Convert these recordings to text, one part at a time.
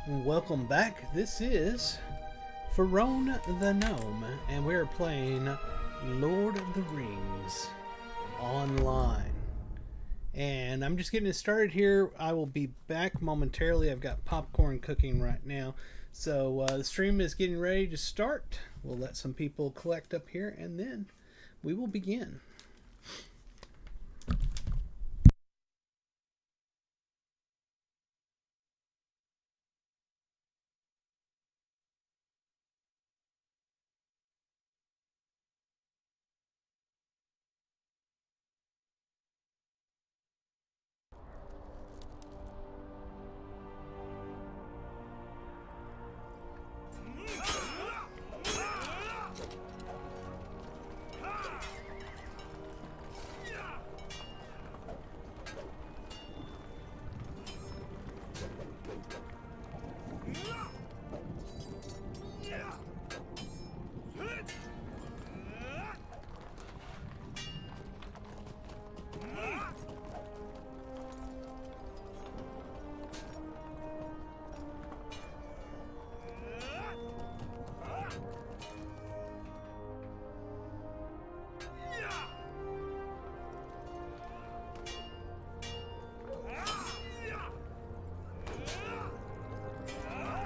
Welcome back. This is Farone the Gnome, and we're playing Lord of the Rings online. And I'm just getting it started here. I will be back momentarily. I've got popcorn cooking right now. So the stream is getting ready to start. We'll let some people collect up here, and then we will begin.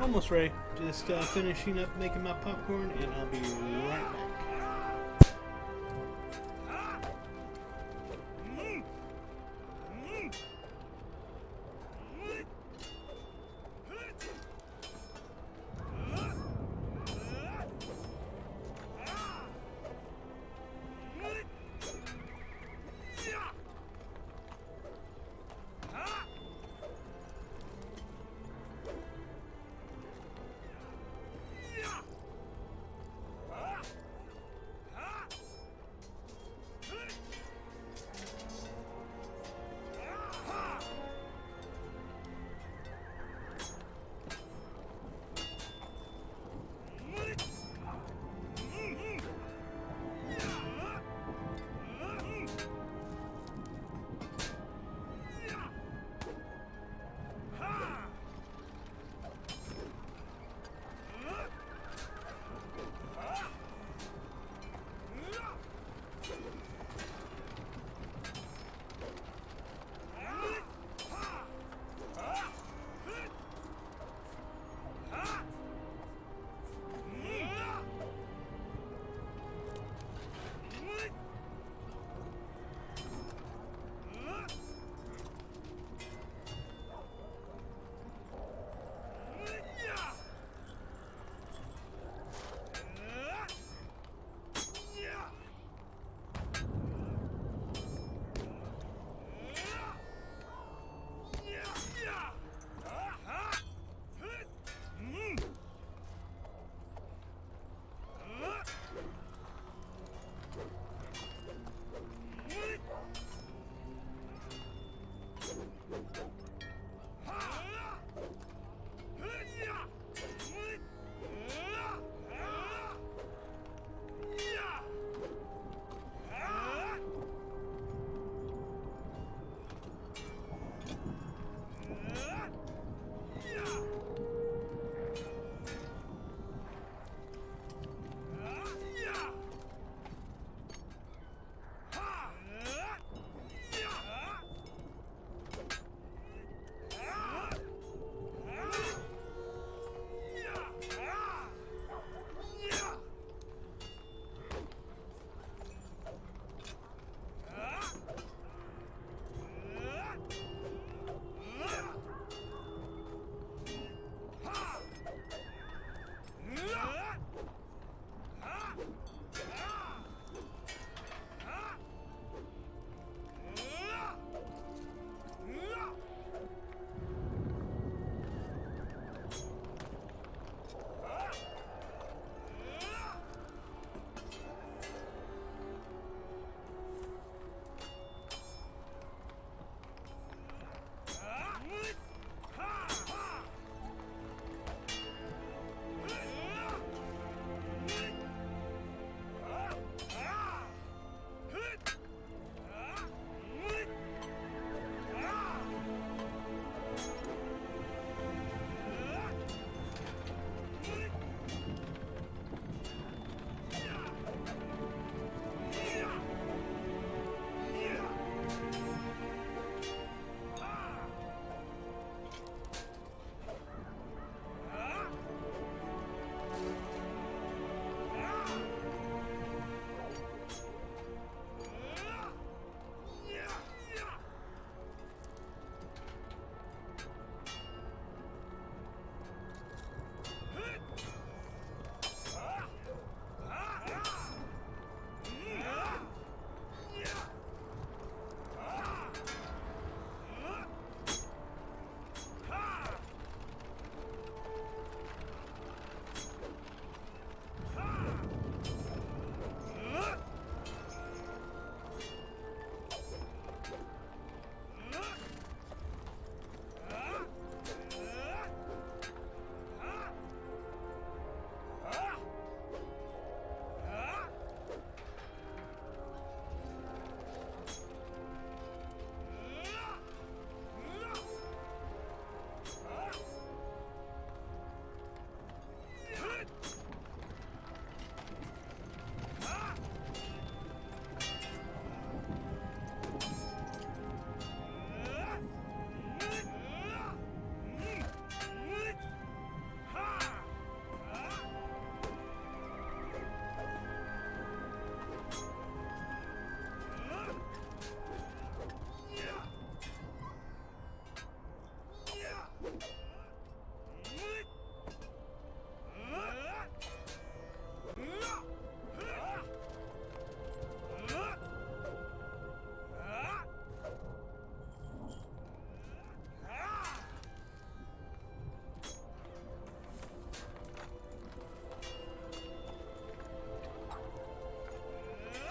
Almost ready. Just finishing up making my popcorn, and I'll be right back.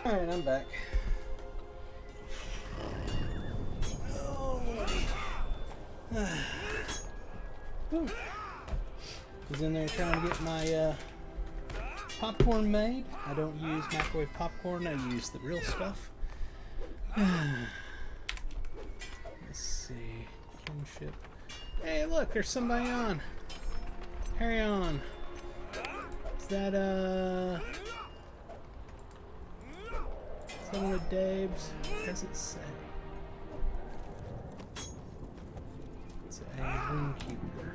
Alright, I'm back. Oh. Was in there trying to get my popcorn made. I don't use microwave popcorn, I use the real stuff. Let's see. Kinship. Hey, look, there's somebody on. Carry on. Is that one of the Daves? What does it say? It's a roomkeeper.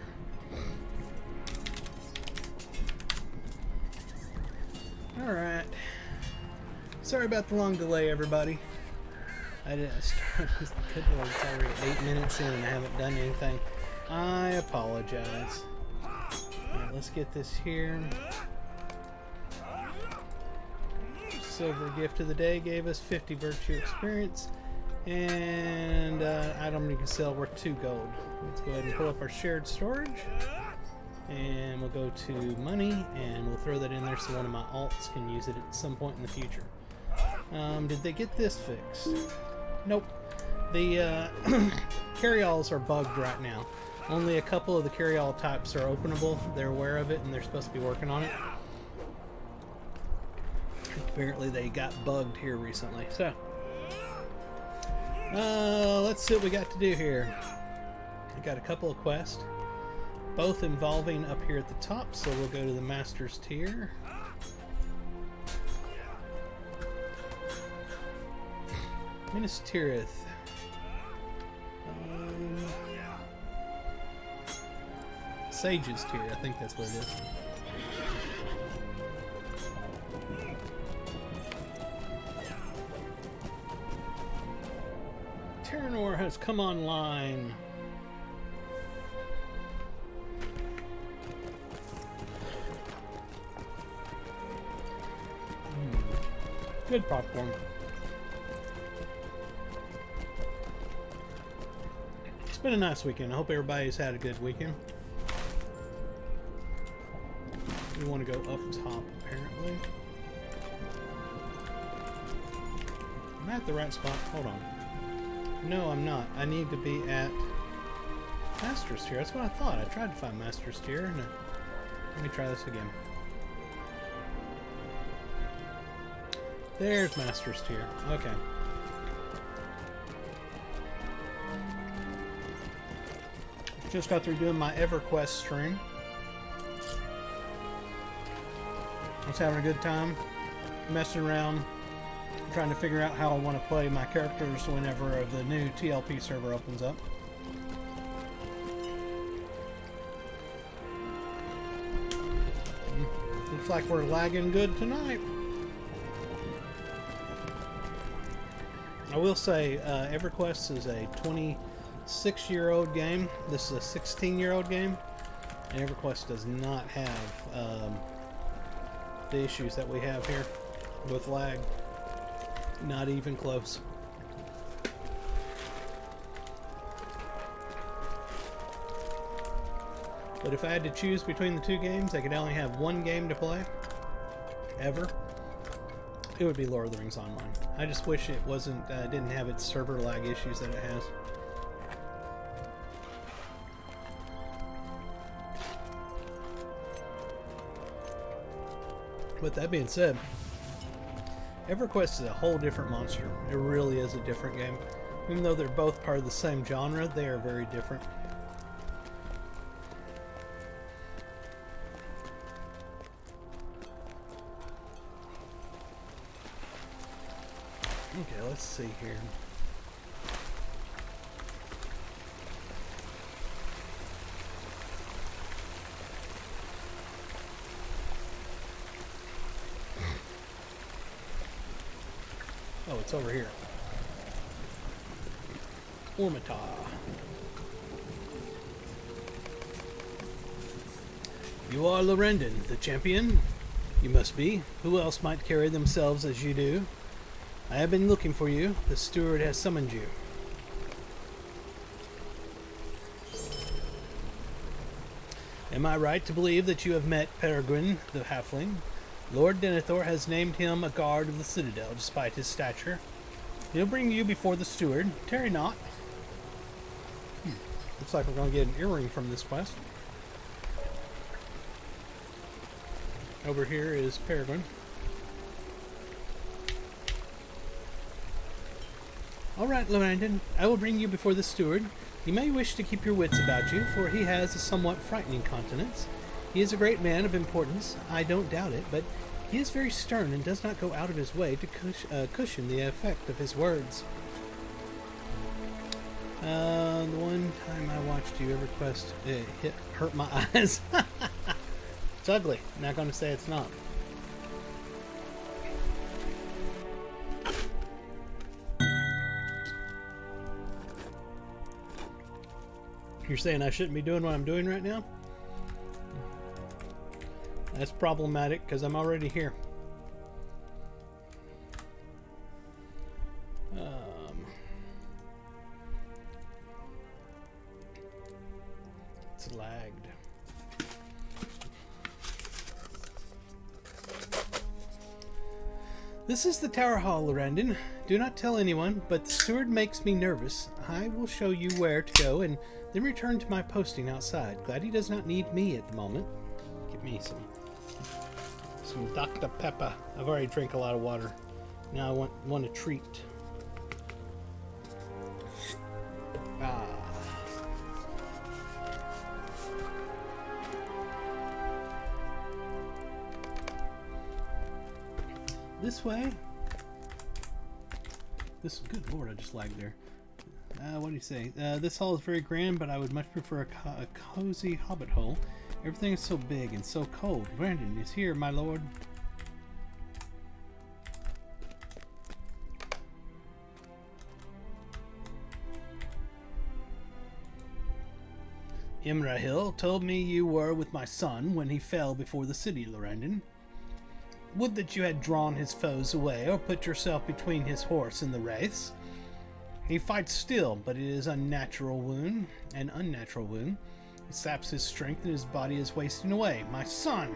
Alright. Sorry about the long delay, everybody. I started this it's already 8 minutes in and I haven't done anything. I apologize. Alright, let's get this here. Silver gift of the day gave us 50 virtue experience. And item you can sell worth 2 gold. Let's go ahead and pull up our shared storage. And we'll go to money and we'll throw that in there so one of my alts can use it at some point in the future. Did they get this fixed? Nope. The carry-alls are bugged right now. Only a couple of the carry-all types are openable. They're aware of it and they're supposed to be working on it. Apparently they got bugged here recently. So, let's see what we got to do here. I got a couple of quests, both involving up here at the top, so we'll go to the Master's tier. Minas Tirith. Sage's tier, I think that's what it is. Terranor has come online. Good popcorn. It's been a nice weekend. I hope everybody's had a good weekend. We want to go up top, apparently. Am I at the right spot? Hold on. No, I'm not. I need to be at Master's tier. That's what I thought. I tried to find Master's tier. And let me try this again. There's Master's tier. Okay. Just got through doing my EverQuest stream. I was having a good time, messing around, trying to figure out how I want to play my characters whenever the new TLP server opens up. Looks like we're lagging good tonight. I will say, EverQuest is a 26-year-old game. This is a 16-year-old game, and EverQuest does not have the issues that we have here with lag. Not even close. But if I had to choose between the two games, I could only have one game to play ever. It would be Lord of the Rings Online. I just wish it wasn't didn't have its server lag issues that it has. But that being said, EverQuest is a whole different monster. It really is a different game. Even though they're both part of the same genre, they are very different. Okay, let's see here. Oh, it's over here. Ormata. You are Lorrandan, the champion? You must be. Who else might carry themselves as you do? I have been looking for you. The steward has summoned you. Am I right to believe that you have met Peregrine, the halfling? Lord Denethor has named him a guard of the citadel, despite his stature. He'll bring you before the steward. Tarry not. Looks like we're going to get an earring from this quest. Over here is Peregrine. All right, Lorrandan, I will bring you before the steward. You may wish to keep your wits about you, for he has a somewhat frightening countenance. He is a great man of importance, I don't doubt it, but he is very stern and does not go out of his way to cushion the effect of his words. The one time I watched you ever quest, it hurt my eyes. It's ugly. I'm not going to say it's not. You're saying I shouldn't be doing what I'm doing right now? That's problematic because I'm already here. It's lagged. This is the Tower Hall, Lorrandan. Do not tell anyone, but the steward makes me nervous. I will show you where to go and then return to my posting outside. Glad he does not need me at the moment. Give me some Dr. Pepper. I've already drank a lot of water. Now I want a treat. This way. This good lord, I just lagged there. What do you say? This hall is very grand, but I would much prefer a cozy hobbit hole. Everything is so big and so cold. Brandon is here, my lord. Imrahil told me you were with my son when he fell before the city, Lorrandan. Would that you had drawn his foes away, or put yourself between his horse and the wraiths. He fights still, but it is an unnatural wound. It saps his strength and his body is wasting away. My son!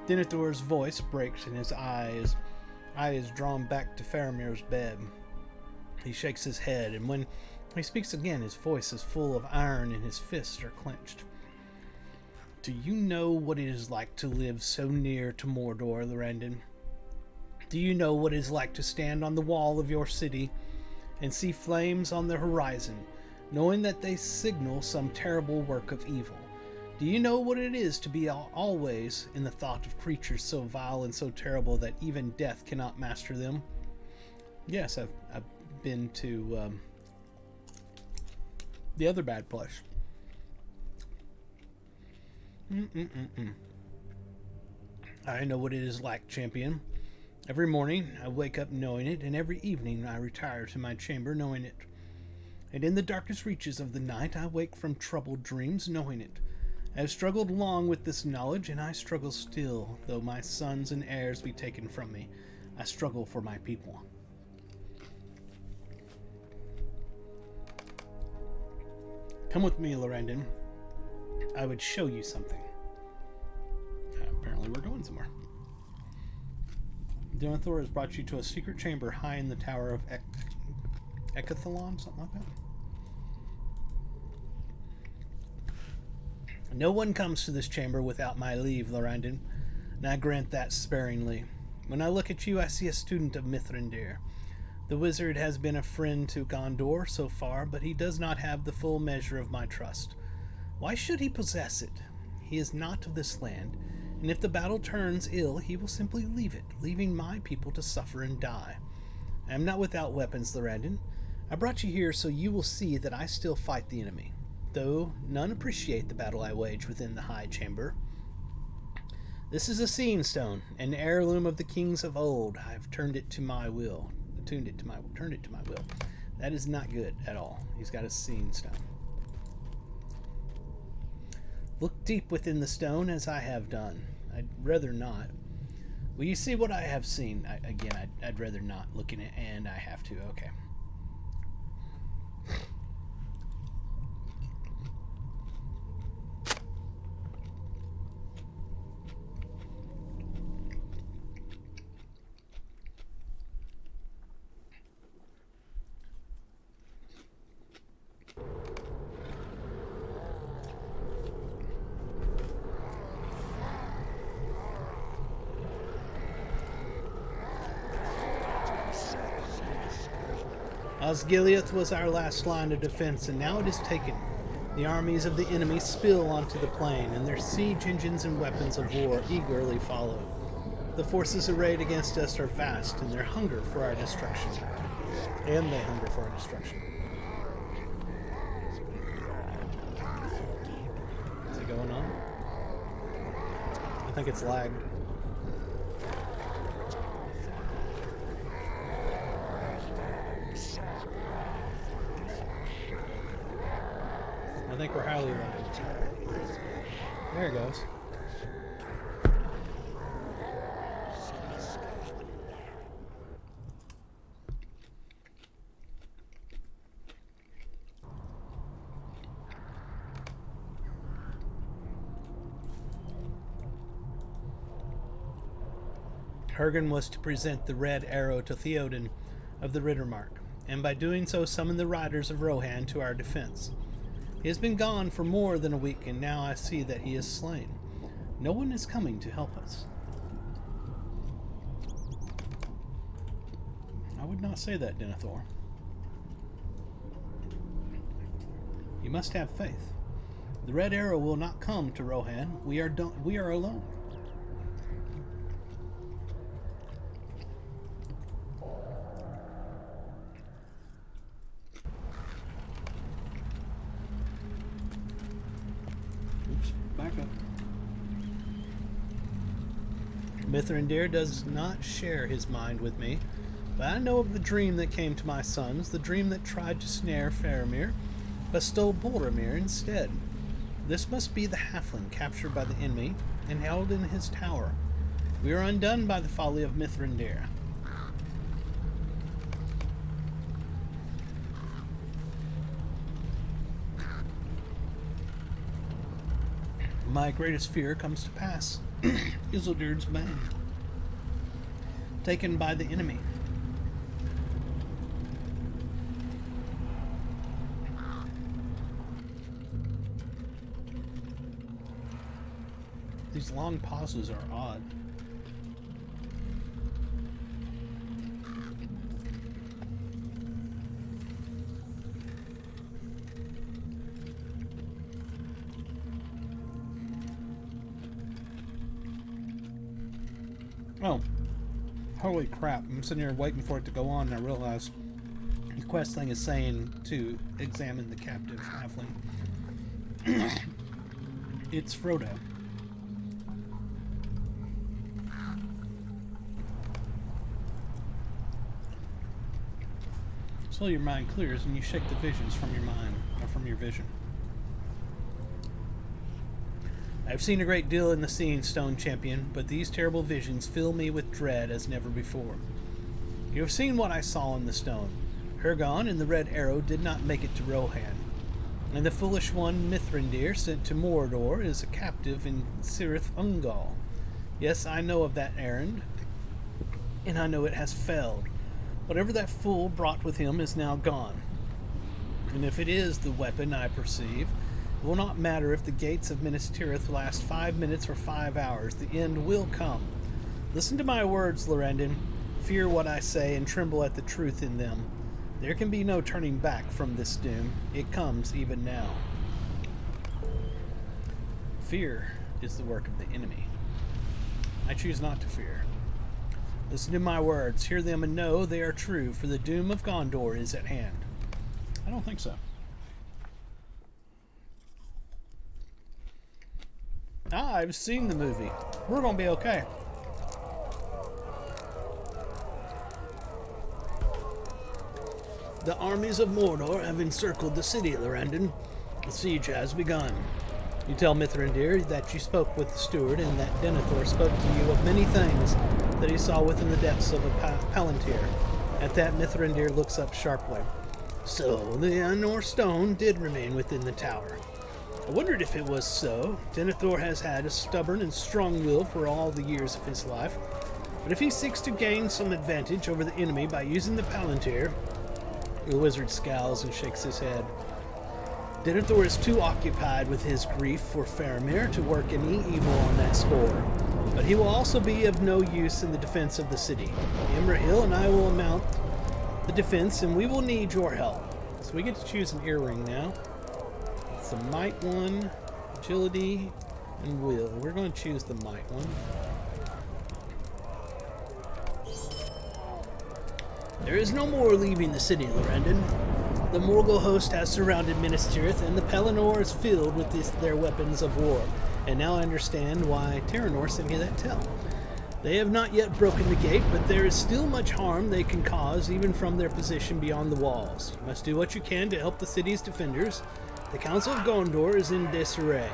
Denethor's voice breaks and his eye is drawn back to Faramir's bed. He shakes his head, and when he speaks again, his voice is full of iron and his fists are clenched. Do you know what it is like to live so near to Mordor, Lorrandan? Do you know what it is like to stand on the wall of your city and see flames on the horizon, knowing that they signal some terrible work of evil? Do you know what it is to be always in the thought of creatures so vile and so terrible that even death cannot master them? Yes, I've been to the other bad place. I know what it is like, champion. Every morning I wake up knowing it, and every evening I retire to my chamber knowing it. And in the darkest reaches of the night I wake from troubled dreams knowing it. I have struggled long with this knowledge, and I struggle still, though my sons and heirs be taken from me. I struggle for my people. Come with me, Lorrandan. I would show you something. Apparently we're going somewhere. Denethor has brought you to a secret chamber high in the Tower of Ecathalon, something like that. No one comes to this chamber without my leave, Lorrandan, and I grant that sparingly. When I look at you, I see a student of Mithrandir. The wizard has been a friend to Gondor so far, but he does not have the full measure of my trust. Why should he possess it? He is not of this land, and if the battle turns ill, he will simply leave it, leaving my people to suffer and die. I am not without weapons, Lorrandan. I brought you here so you will see that I still fight the enemy, though none appreciate the battle I wage within the High Chamber. This is a seeing stone, an heirloom of the kings of old. I have turned it to my will. Turned it to my will. That is not good at all. He's got a seeing stone. Look deep within the stone as I have done. I'd rather not. Will you see what I have seen? I'd rather not look in it, and I have to. Okay. Osgiliath was our last line of defense, and now it is taken. The armies of the enemy spill onto the plain, and their siege engines and weapons of war eagerly follow. The forces arrayed against us are vast, and their hunger for our destruction. And they hunger for our destruction. Is it going on? I think it's lagged. I think we're highly lagged. There it goes. Hergen was to present the red arrow to Theoden of the Riddermark, and by doing so summon the riders of Rohan to our defense. He has been gone for more than a week, and now I see that he is slain. No one is coming to help us. I would not say that, Denethor. You must have faith. The red arrow will not come to Rohan. We are alone. Back up. Mithrandir does not share his mind with me, but I know of the dream that came to my sons, the dream that tried to snare Faramir, but stole Boromir instead. This must be the halfling captured by the enemy and held in his tower. We are undone by the folly of Mithrandir. My greatest fear comes to pass. Isildur's band, taken by the enemy. These long pauses are odd. Oh, holy crap. I'm sitting here waiting for it to go on, and I realize the quest thing is saying to examine the captive halfling. It's Frodo. So your mind clears and you shake the visions from your mind, or from your vision. I've seen a great deal in the Seeing Stone, Champion, but these terrible visions fill me with dread as never before. You have seen what I saw in the stone. Hergon and the Red Arrow did not make it to Rohan, and the foolish one Mithrandir sent to Mordor is a captive in Tirith Ungol. Yes, I know of that errand, and I know it has failed. Whatever that fool brought with him is now gone, and if it is the weapon I perceive, it will not matter if the gates of Minas Tirith last 5 minutes or 5 hours. The end will come. Listen to my words, Lorrandan. Fear what I say and tremble at the truth in them. There can be no turning back from this doom. It comes even now. Fear is the work of the enemy. I choose not to fear. Listen to my words. Hear them and know they are true, for the doom of Gondor is at hand. I don't think so. I've seen the movie. We're gonna be okay. The armies of Mordor have encircled the city, Lorrandan. The siege has begun. You tell Mithrandir that you spoke with the steward and that Denethor spoke to you of many things that he saw within the depths of a palantir. At that, Mithrandir looks up sharply. So, the Anor stone did remain within the tower. I wondered if it was so. Denethor has had a stubborn and strong will for all the years of his life. But if he seeks to gain some advantage over the enemy by using the palantir... The wizard scowls and shakes his head. Denethor is too occupied with his grief for Faramir to work any evil on that score. But he will also be of no use in the defense of the city. Imrahil and I will mount the defense, and we will need your help. So we get to choose an earring now. It's the Might one, Agility, and Will. We're going to choose the Might one. There is no more leaving the city, Lorrandan. The Morgul host has surrounded Minas Tirith, and the Pelennor is filled with their weapons of war. And now I understand why Terranor sent me that tell. They have not yet broken the gate, but there is still much harm they can cause, even from their position beyond the walls. You must do what you can to help the city's defenders. The Council of Gondor is in disarray.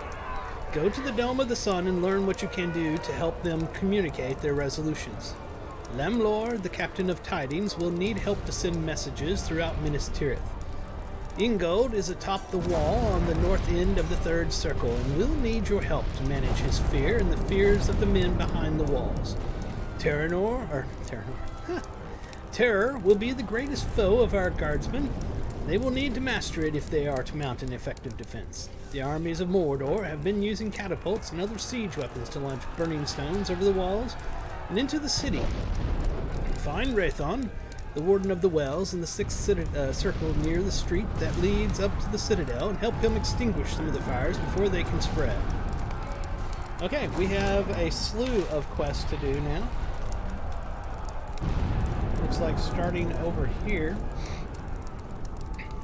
Go to the Dome of the Sun and learn what you can do to help them communicate their resolutions. Lemlor, the Captain of Tidings, will need help to send messages throughout Minas Tirith. Ingold is atop the wall on the north end of the third circle, and will need your help to manage his fear and the fears of the men behind the walls. Terror will be the greatest foe of our guardsmen. They will need to master it if they are to mount an effective defense. The armies of Mordor have been using catapults and other siege weapons to launch burning stones over the walls and into the city. Find Rathon, the Warden of the Wells, in the sixth circle near the street that leads up to the Citadel, and help him extinguish some of the fires before they can spread. Okay, we have a slew of quests to do now. Looks like starting over here.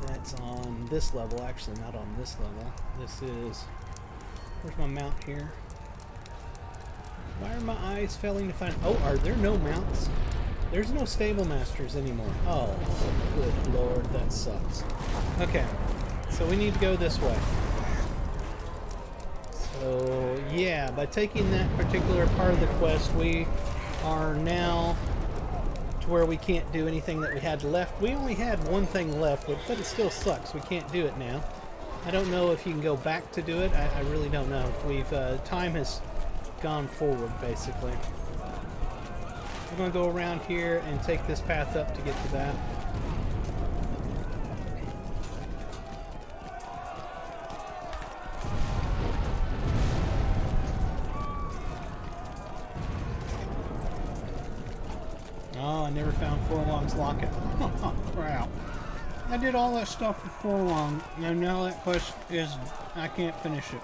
That's on this level, actually not on this level. This is... Where's my mount here? Why are my eyes failing to find... Oh, are there no mounts? There's no stable masters anymore. Oh, good lord, that sucks. Okay, so we need to go this way. So, yeah, by taking that particular part of the quest, we are now to where we can't do anything that we had left. We only had one thing left, but it still sucks. We can't do it now. I don't know if you can go back to do it. I really don't know. We've time has gone forward, basically. We're going to go around here and take this path up to get to that. Oh, I never found Forlong's locket. Oh, crap. I did all that stuff for Forlong, and now that quest is... I can't finish it.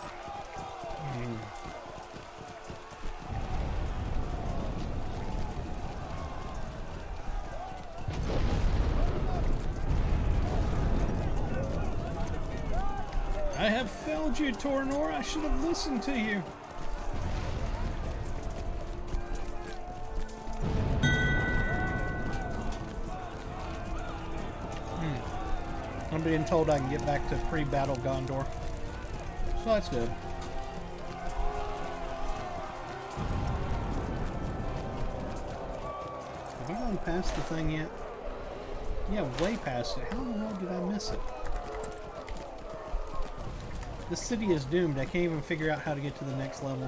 I have failed you, Tornor. I should have listened to you. I'm being told I can get back to pre-battle Gondor. So that's good. Have I gone past the thing yet? Yeah, way past it. How in the hell did I miss it? The city is doomed. I can't even figure out how to get to the next level.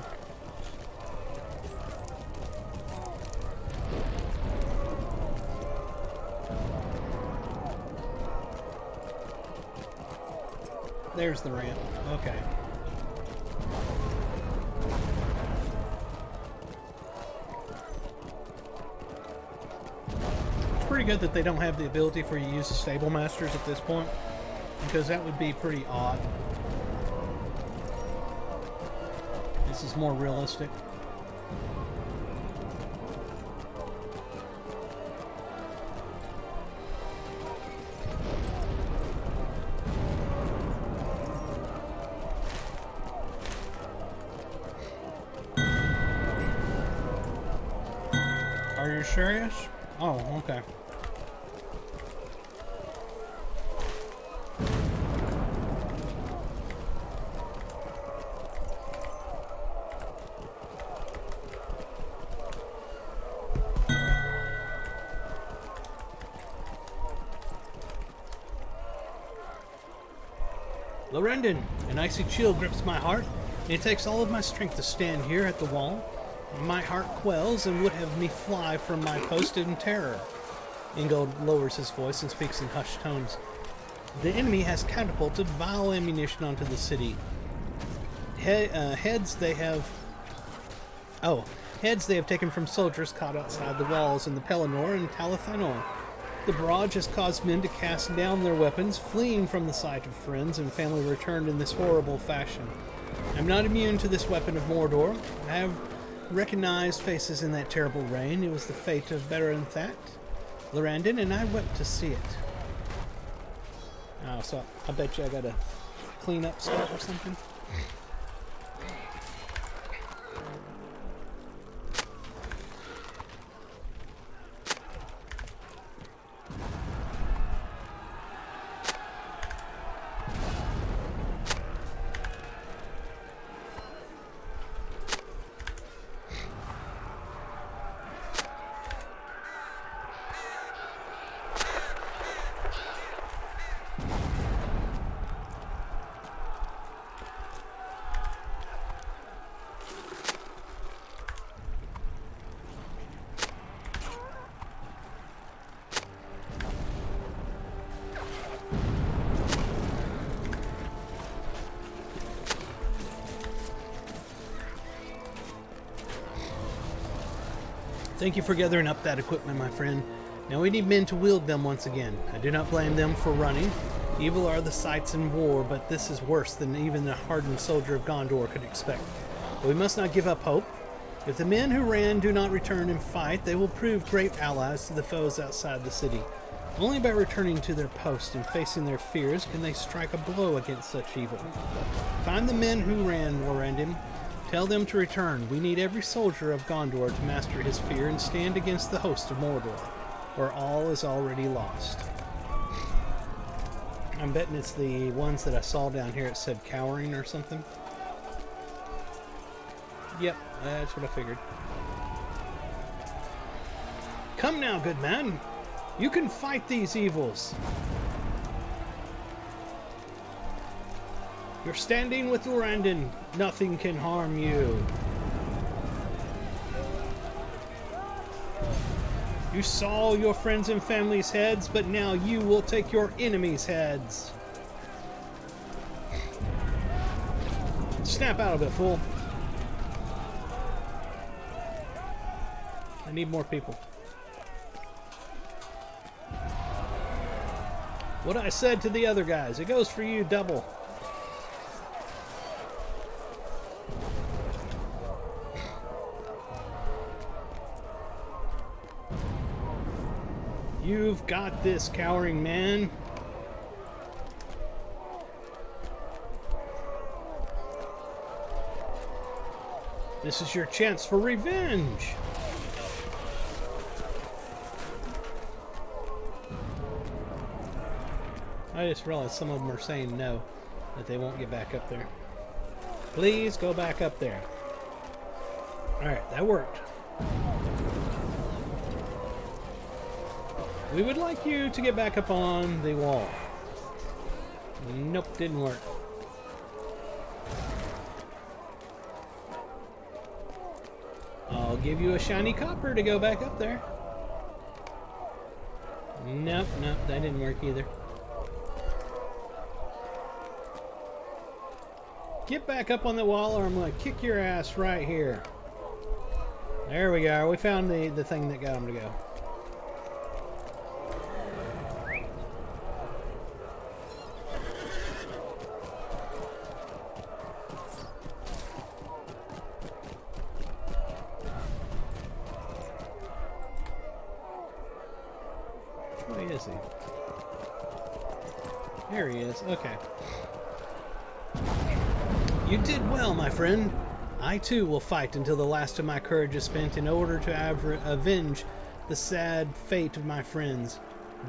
There's the ramp. Okay. It's pretty good that they don't have the ability for you to use the stable masters at this point, because that would be pretty odd. This is more realistic. Are you serious? Oh, okay. Lorrandan, an icy chill grips my heart, and it takes all of my strength to stand here at the wall. My heart quells and would have me fly from my post in terror. Ingold lowers his voice and speaks in hushed tones. The enemy has catapulted vile ammunition onto the city. Heads they have taken from soldiers caught outside the walls in the Pelennor and Talathanor. The barrage has caused men to cast down their weapons, fleeing from the sight of friends and family returned in this horrible fashion. I'm not immune to this weapon of Mordor. I have recognized faces in that terrible rain. It was the fate of Denethor, Lorrandan, and I wept to see it. Oh, so I bet you I gotta clean up stuff or something. Thank you for gathering up that equipment, my friend. Now we need men to wield them once again. I do not blame them for running. Evil are the sights in war, but this is worse than even the hardened soldier of Gondor could expect. But we must not give up hope. If the men who ran do not return and fight, they will prove great allies to the foes outside the city. Only by returning to their post and facing their fears can they strike a blow against such evil. Find the men who ran, Lorrandan. Tell them to return. We need every soldier of Gondor to master his fear and stand against the host of Mordor, or all is already lost. I'm betting it's the ones that I saw down here. It said cowering or something. Yep, that's what I figured. Come now, good man. You can fight these evils. You're standing with Lorrandan. Nothing can harm you. You saw your friends and family's heads, but now you will take your enemies' heads. Snap out of it, fool. I need more people. What I said to the other guys, it goes for you double. You've got this, cowering man. This is your chance for revenge. I just realized some of them are saying no, that they won't get back up there. Please go back up there. Alright, that worked. We would like you to get back up on the wall. Nope, didn't work. I'll give you a shiny copper to go back up there. Nope, nope, that didn't work either. Get back up on the wall or I'm going to kick your ass right here. There we go. We found the thing that got him to go. Where is he? Here he is. Okay. You did well, my friend. I too will fight until the last of my courage is spent in order to avenge the sad fate of my friends.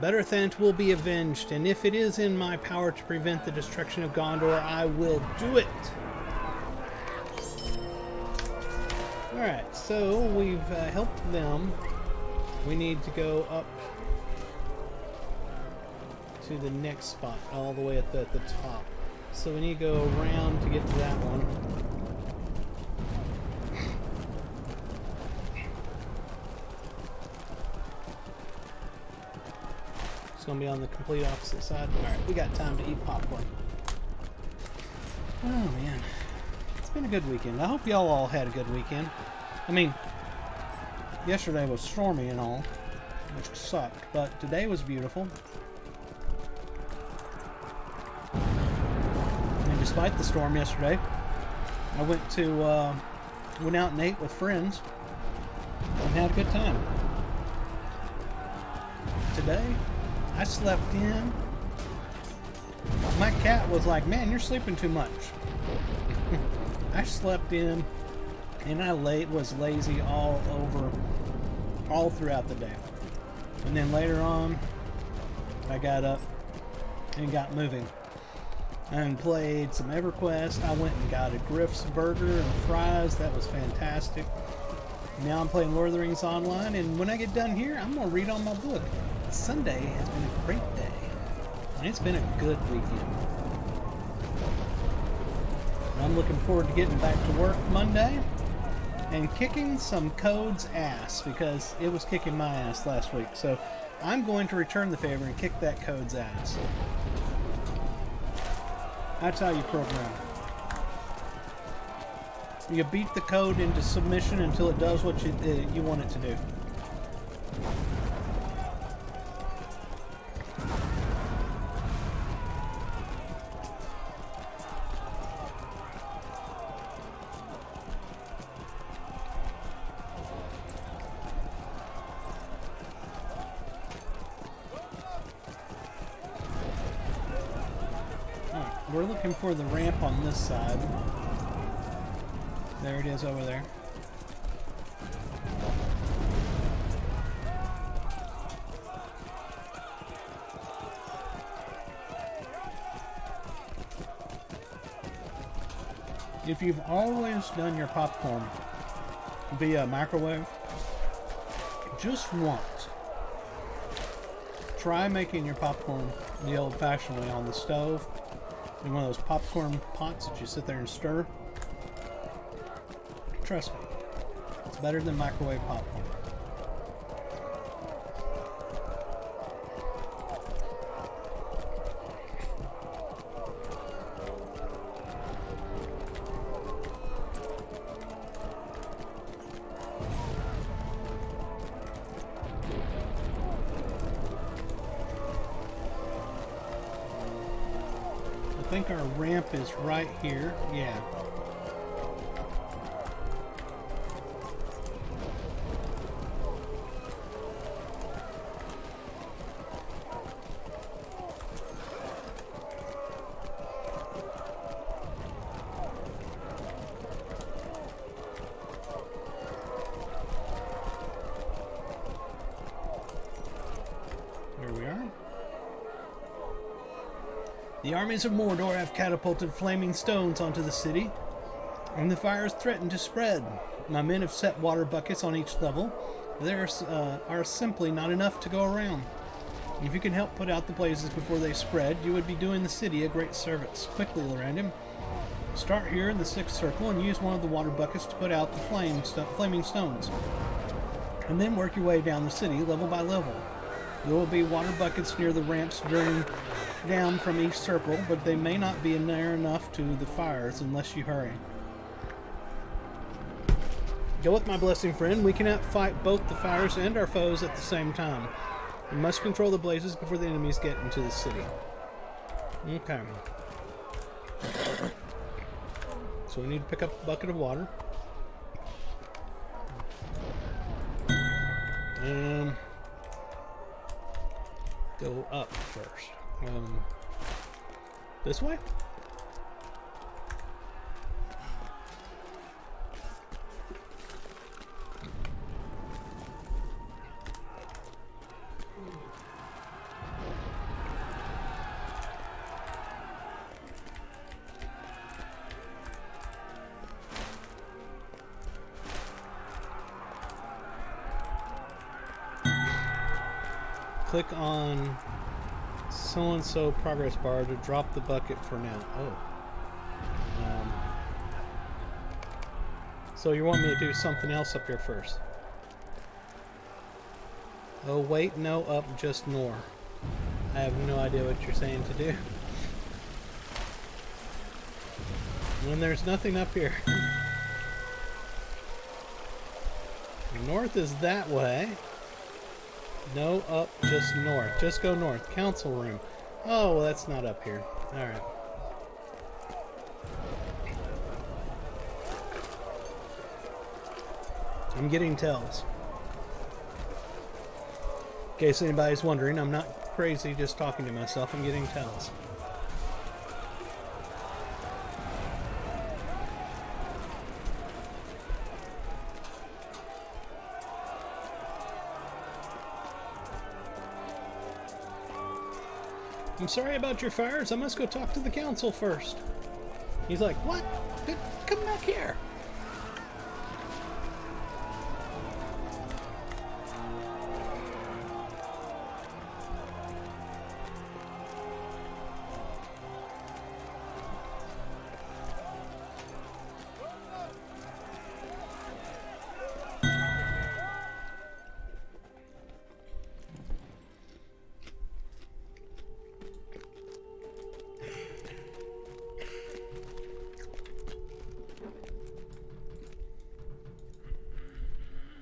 Denethor will be avenged, and if it is in my power to prevent the destruction of Gondor, I will do it. Alright, so we've helped them. We need to go up to the next spot, all the way at the top. So we need to go around to get to that one. It's going to be on the complete opposite side. Alright, we got time to eat popcorn. Oh man, it's been a good weekend. I hope y'all all had a good weekend. I mean, yesterday was stormy and all, which sucked, but today was beautiful. And despite the storm yesterday, I went out and ate with friends and had a good time. Today, I slept in. My cat was like, "Man, you're sleeping too much." I slept in, and I was lazy all throughout the day. And then later on, I got up and got moving and played some EverQuest. I went and got a Griff's burger and fries. That was fantastic. Now I'm playing Lord of the Rings online, and when I get done here, I'm going to read on my book. Sunday has been a great day, and it's been a good weekend. I'm looking forward to getting back to work Monday and kicking some Code's ass, because it was kicking my ass last week. So I'm going to return the favor and kick that Code's ass. That's how you program. You beat the code into submission until it does what you want it to do. We're looking for the ramp on this side. There it is over there. If you've always done your popcorn via microwave, just once, try making your popcorn the old-fashioned way on the stove. In one of those popcorn pots that you sit there and stir. Trust me, it's better than microwave popcorn. I think our ramp is right here. Yeah. There we are. The armies of Mordor have catapulted flaming stones onto the city, and the fires threaten to spread. My men have set water buckets on each level. There are simply not enough to go around. If you can help put out the blazes before they spread, you would be doing the city a great service. Quickly, Lorrandan. Start here in the 6th circle and use one of the water buckets to put out the flaming stones. And then work your way down the city, level by level. There will be water buckets near the ramps down from each circle, but they may not be near enough to the fires unless you hurry. Go with my blessing, friend. We cannot fight both the fires and our foes at the same time. We must control the blazes before the enemies get into the city. Okay. So we need to pick up a bucket of water. And go up first. This way? Click on so-and-so progress bar to drop the bucket for now. Oh. So you want me to do something else up here first? Oh, wait, no, up, just nor. I have no idea what you're saying to do. When there's nothing up here. North is that way. No, up, just north. Just go north. Council room. Oh, well, that's not up here. Alright. I'm getting tells. In case anybody's wondering, I'm not crazy just talking to myself. I'm getting tells. I'm sorry about your fires. I must go talk to the council first. He's like, what? Come back here.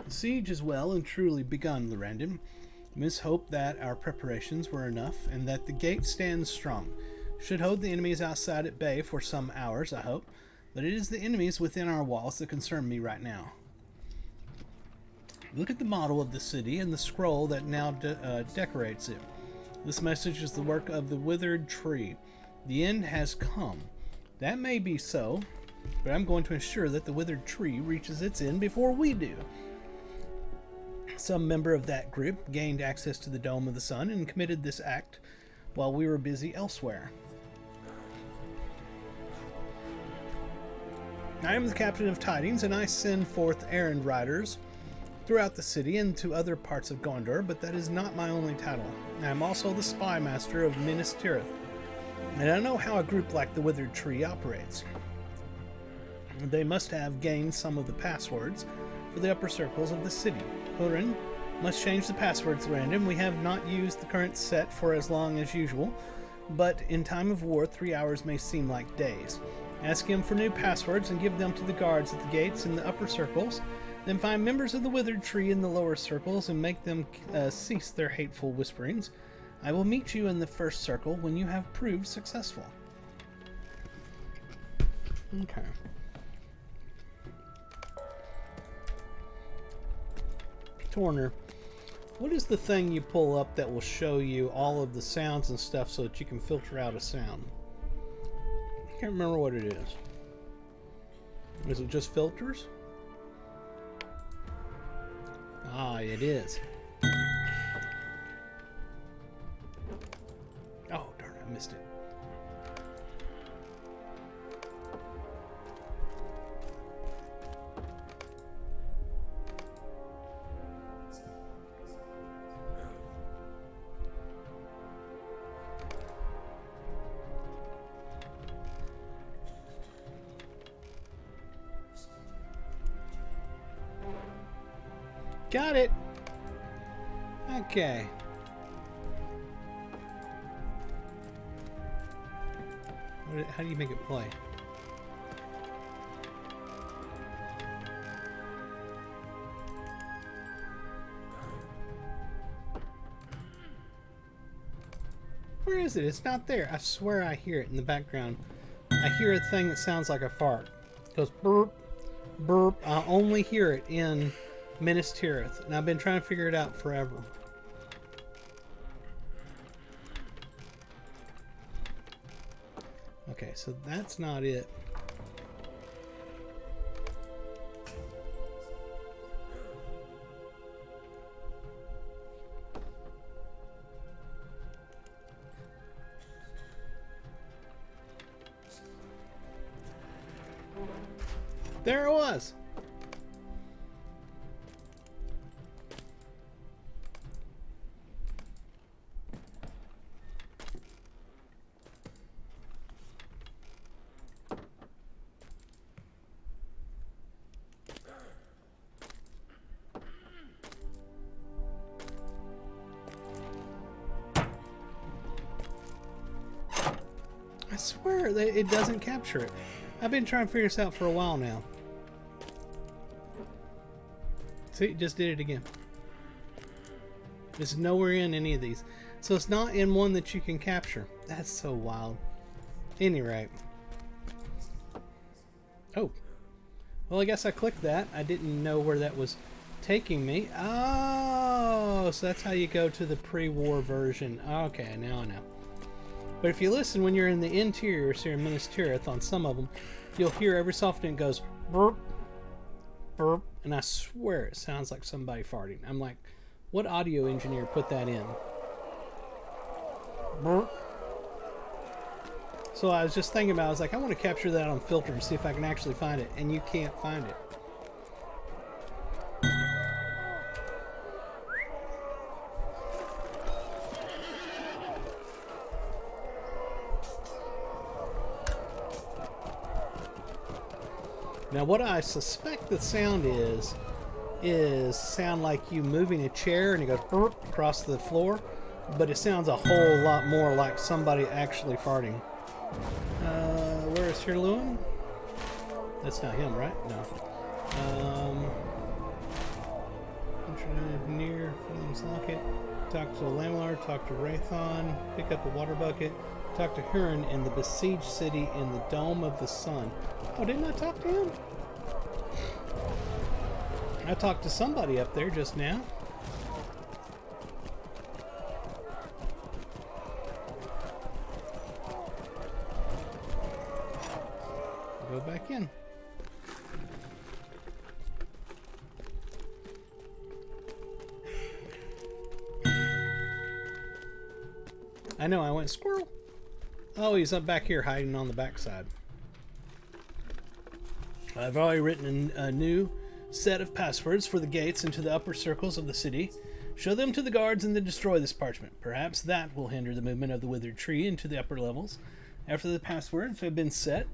The siege is well and truly begun, Lorrandan. Miss hoped that our preparations were enough, and that the gate stands strong. Should hold the enemies outside at bay for some hours, I hope, but it is the enemies within our walls that concern me right now. Look at the model of the city and the scroll that now decorates it. This message is the work of the Withered Tree. The end has come. That may be so, but I'm going to ensure that the Withered Tree reaches its end before we do. Some member of that group gained access to the Dome of the Sun and committed this act while we were busy elsewhere. I am the captain of tidings, and I send forth errand riders throughout the city and to other parts of Gondor, but that is not my only title. I am also the spy master of Minas Tirith, and I know how a group like the Withered Tree operates. They must have gained some of the passwords for the upper circles of the city. Hurin must change the passwords, Lorrandan. We have not used the current set for as long as usual, but in time of war, 3 hours may seem like days. Ask him for new passwords and give them to the guards at the gates in the upper circles. Then find members of the Withered Tree in the lower circles and make them cease their hateful whisperings. I will meet you in the first circle when you have proved successful. Okay. Torner, what is the thing you pull up that will show you all of the sounds and stuff so that you can filter out a sound? I can't remember what it is. Is it just filters? Ah, it is. Oh, darn, I missed it. Got it. Okay. How do you make it play? Where is it? It's not there. I swear I hear it in the background. I hear a thing that sounds like a fart. It goes burp, burp. I only hear it in Minas Tirith, and I've been trying to figure it out forever. Okay, so that's not it. There it was. I swear that it doesn't capture it. I've been trying to figure this out for a while now. See, it just did it again. It's nowhere in any of these. So it's not in one that you can capture. That's so wild. Any rate. Oh. Well, I guess I clicked that. I didn't know where that was taking me. Oh, so that's how you go to the pre-war version. Okay, now I know. But if you listen when you're in the interiors here in Minas Tirith, on some of them, you'll hear every so often it goes burp, burp, and I swear it sounds like somebody farting. I'm like, what audio engineer put that in? Burp. So I was just thinking about it. I was like, I want to capture that on filter and see if I can actually find it. And you can't find it. Now what I suspect the sound is sound like you moving a chair and it goes burp across the floor. But it sounds a whole lot more like somebody actually farting. Where is Hirluin? That's not him, right? No. Near Film's Locket. Talk to Lamlar, talk to Wraithon, pick up a water bucket, talk to Huron in the besieged city in the Dome of the Sun. Oh, didn't I talk to him? I talked to somebody up there just now. Go back in. I know, I went squirrel. Oh, he's up back here hiding on the backside. I've already written a new set of passwords for the gates into the upper circles of the city. Show them to the guards and then destroy this parchment. Perhaps that will hinder the movement of the Withered Tree into the upper levels. After the passwords have been set,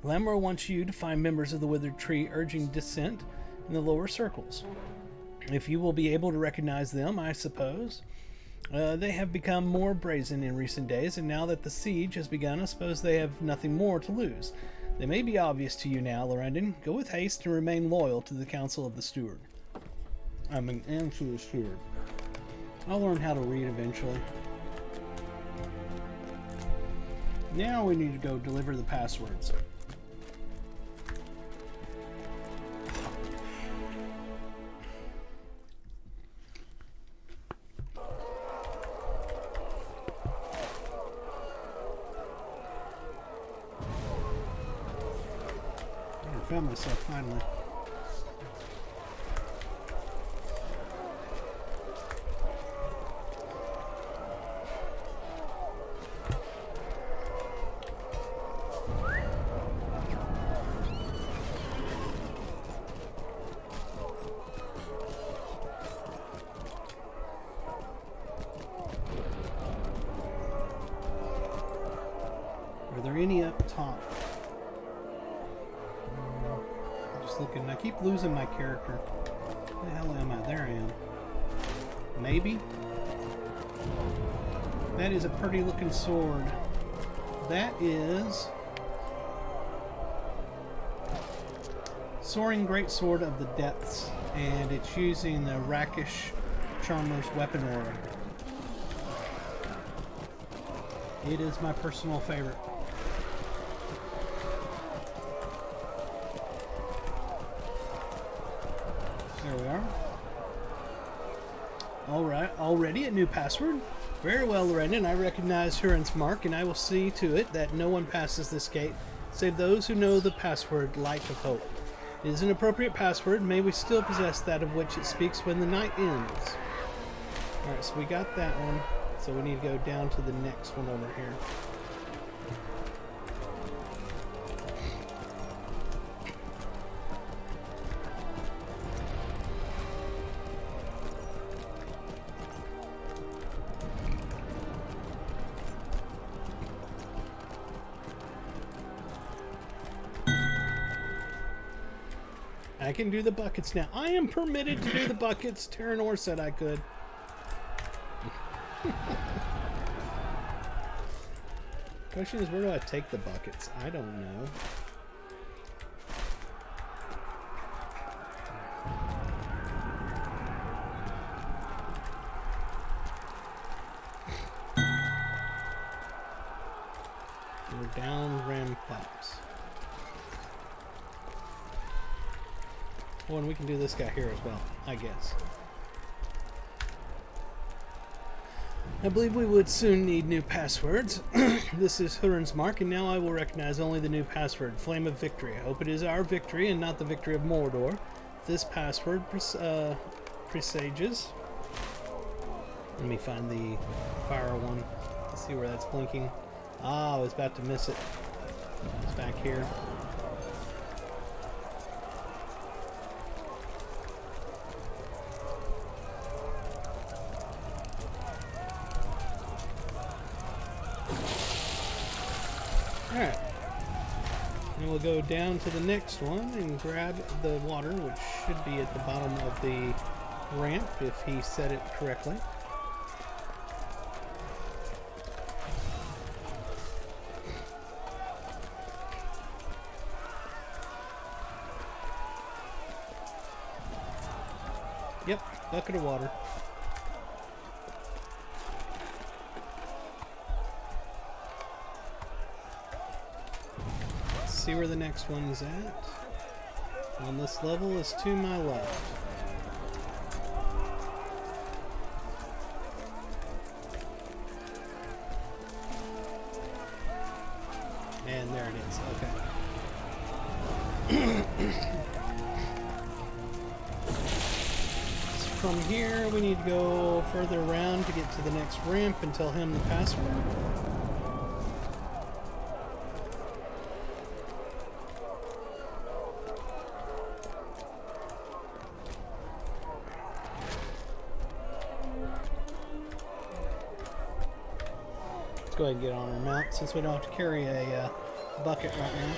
Lamar wants you to find members of the Withered Tree urging dissent in the lower circles. If you will be able to recognize them, I suppose. They have become more brazen in recent days, and now that the siege has begun, I suppose they have nothing more to lose. They may be obvious to you now, Lorrandan. Go with haste and remain loyal to the Council of the Steward. And to the Steward. I'll learn how to read eventually. Now we need to go deliver the passwords. I found myself finally. Are there any up top? Looking, I keep losing my character. Where the hell am I? There I am. Maybe? That is a pretty looking sword. That is Soaring Greatsword of the Depths, and it's using the Rakish Charmer's weapon aura. It is my personal favorite. There we are. Alright, already a new password. Very well, Lorrandan. I recognize Huron's mark, and I will see to it that no one passes this gate, save those who know the password, Light of Hope. It is an appropriate password. May we still possess that of which it speaks when the night ends. Alright, so we got that one. So we need to go down to the next one over here. I can do the buckets now. I am permitted to do the buckets. Terranor said I could. Question is, where do I take the buckets? I don't know. pipes. Oh, and we can do this guy here as well, I guess. I believe we would soon need new passwords. This is Hurin's mark, and now I will recognize only the new password, Flame of Victory. I hope it is our victory and not the victory of Mordor. This password presages. Let me find the fire one. Let's see where that's blinking. Ah, I was about to miss it. It's back here. Alright. And we'll go down to the next one and grab the water, which should be at the bottom of the ramp if he said it correctly. Yep, bucket of water. Let's see where the next one's at. On this level is to my left. And there it is, okay. From here, we need to go further around to get to the next ramp and tell him the password. Let's go ahead and get on our mount since we don't have to carry a bucket right now.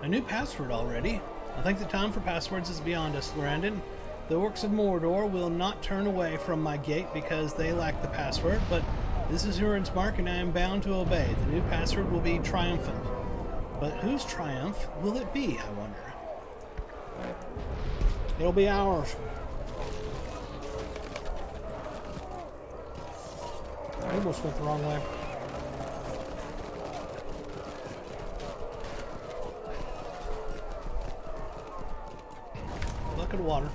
A new password already. I think the time for passwords is beyond us, Lorrandan. The orcs of Mordor will not turn away from my gate because they lack the password, but this is Hurin's mark and I am bound to obey. The new password will be triumphant. But whose triumph will it be, I wonder? It'll be ours. I almost went the wrong way. Bucket of water.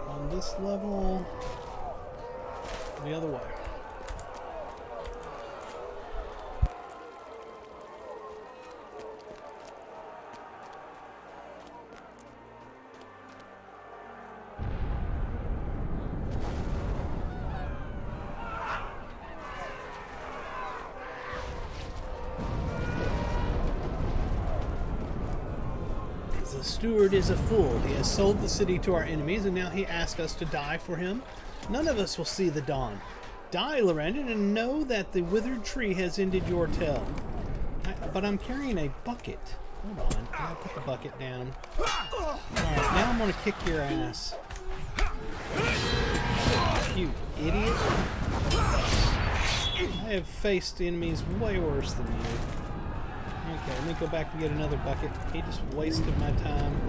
On this level, the other way. The steward is a fool. He has sold the city to our enemies, and now he asks us to die for him. None of us will see the dawn. Die, Lorrandan, and know that the Withered Tree has ended your tale. But I'm carrying a bucket. Hold on. I'll put the bucket down. Alright, now I'm going to kick your ass. You idiot. I have faced enemies way worse than you. Okay, let me go back and get another bucket. He just wasted my time.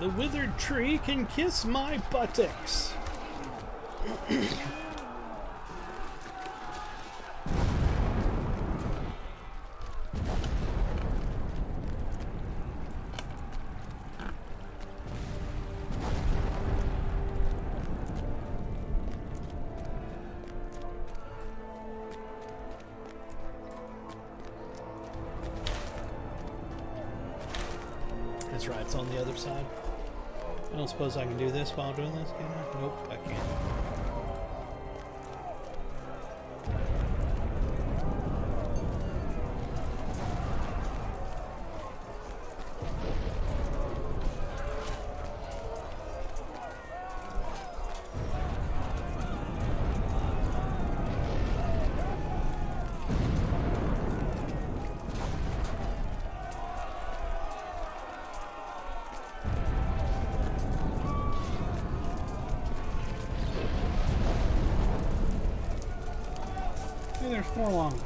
The Withered Tree can kiss my buttocks. That's right, it's on the other side. I don't suppose I can do this while doing this, can I? Nope, I can't. Hey, there's 4 along.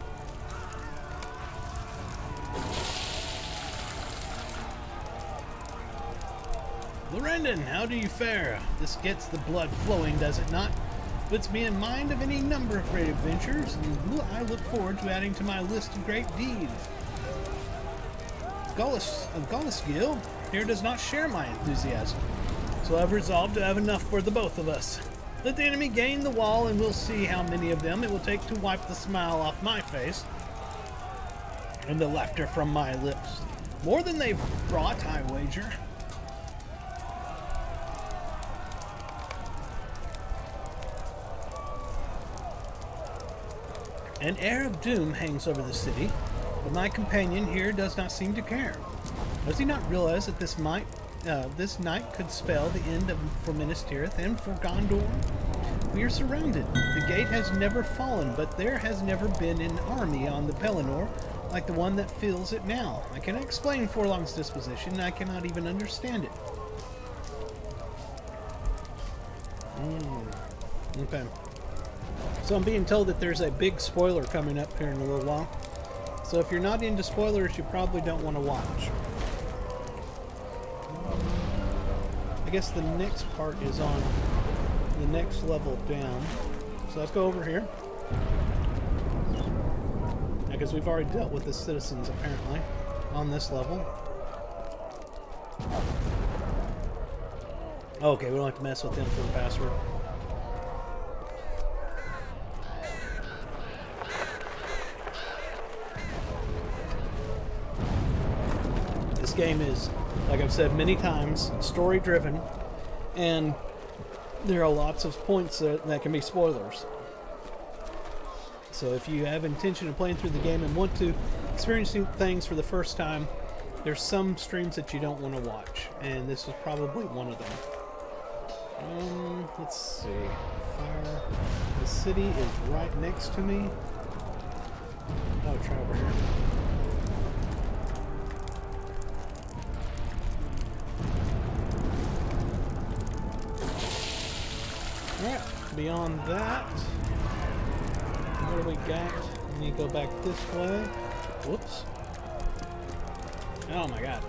Lorrandan, how do you fare? This gets the blood flowing, does it not? Puts me in mind of any number of great adventures, and I look forward to adding to my list of great deeds. Gil here does not share my enthusiasm, so I've resolved to have enough for the both of us. Let the enemy gain the wall, and we'll see how many of them it will take to wipe the smile off my face and the laughter from my lips. More than they've brought, I wager. An air of doom hangs over the city, but my companion here does not seem to care. Does he not realize that this night could spell the end for Minas Tirith and for Gondor? We are surrounded. The gate has never fallen, but there has never been an army on the Pelennor like the one that fills it now. I cannot explain Forlong's disposition, and I cannot even understand it. Okay. So I'm being told that there's a big spoiler coming up here in a little while. So if you're not into spoilers, you probably don't want to watch. I guess the next part is on the next level down. So let's go over here. Because we've already dealt with the citizens, apparently, on this level. Okay, we don't have to mess with them for the password. This game is, like I've said many times, story-driven, and there are lots of points that can be spoilers. So if you have intention of playing through the game and want to experience new things for the first time, there's some streams that you don't want to watch, and this is probably one of them. Let's see. Fire. The city is right next to me. Oh, try over here. Alright, beyond that, what do we got? We need to go back this way. Whoops. Oh my god.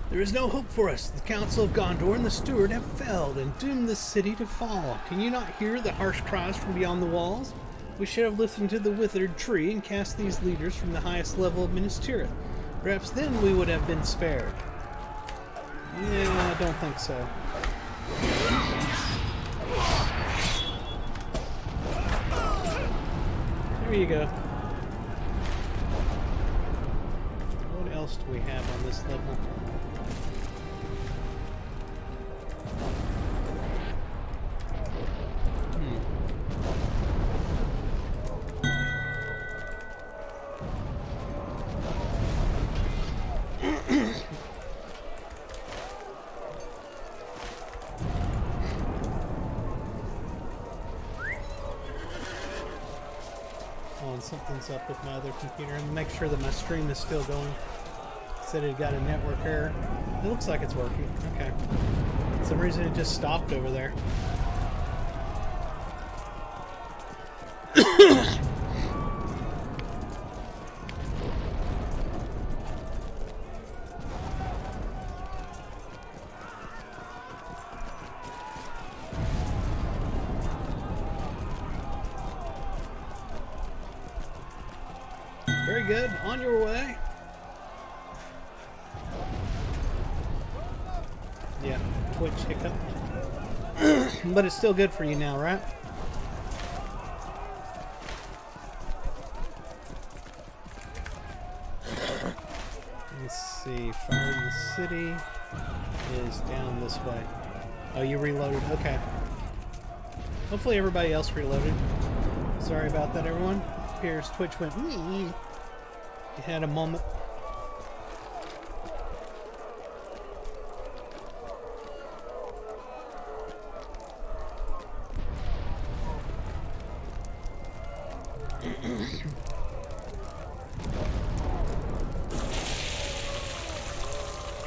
There is no hope for us. The Council of Gondor and the Steward have failed and doomed the city to fall. Can you not hear the harsh cries from beyond the walls? We should have listened to the Withered Tree and cast these leaders from the highest level of Minas Tirith. Perhaps then we would have been spared. Yeah, I don't think so. There you go. What else do we have on this level? Something's up with my other computer, and make sure that my stream is still going. It said it got a network error. It looks like it's working. Okay. For some reason it just stopped over there. Very good. On your way. Yeah, Twitch hiccup. But it's still good for you now, right? Let's see. Fire in the City is down this way. Oh, you reloaded. Okay. Hopefully everybody else reloaded. Sorry about that, everyone. Appears Twitch went. It had a moment.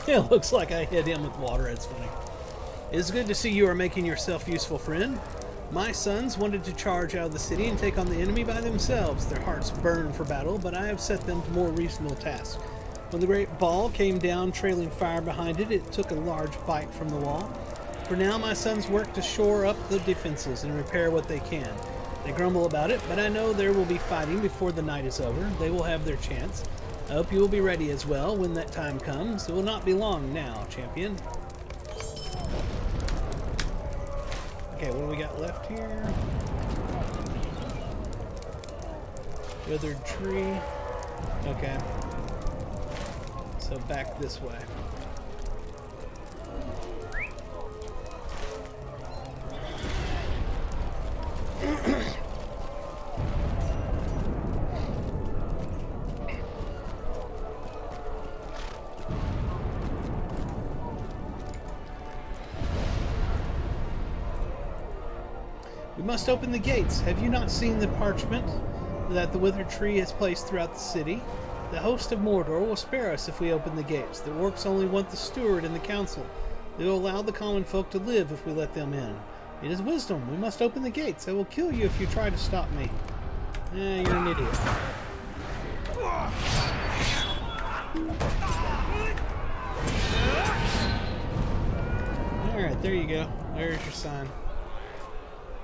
It looks like I hit him with water. It's funny. It's good to see you are making yourself useful, friend. My sons wanted to charge out of the city and take on the enemy by themselves. Their hearts burn for battle, but I have set them to more reasonable tasks. When the great ball came down, trailing fire behind it, it took a large bite from the wall. For now, my sons work to shore up the defenses and repair what they can. They grumble about it, but I know there will be fighting before the night is over. They will have their chance. I hope you will be ready as well when that time comes. It will not be long now, champion. Okay, what do we got left here? Withered Tree. Okay. So back this way. We must open the gates. Have you not seen the parchment that the Withered Tree has placed throughout the city? The host of Mordor will spare us if we open the gates. The orcs only want the steward and the council. They will allow the common folk to live if we let them in. It is wisdom. We must open the gates. I will kill you if you try to stop me. You're an idiot. Alright, there you go. There's your sign.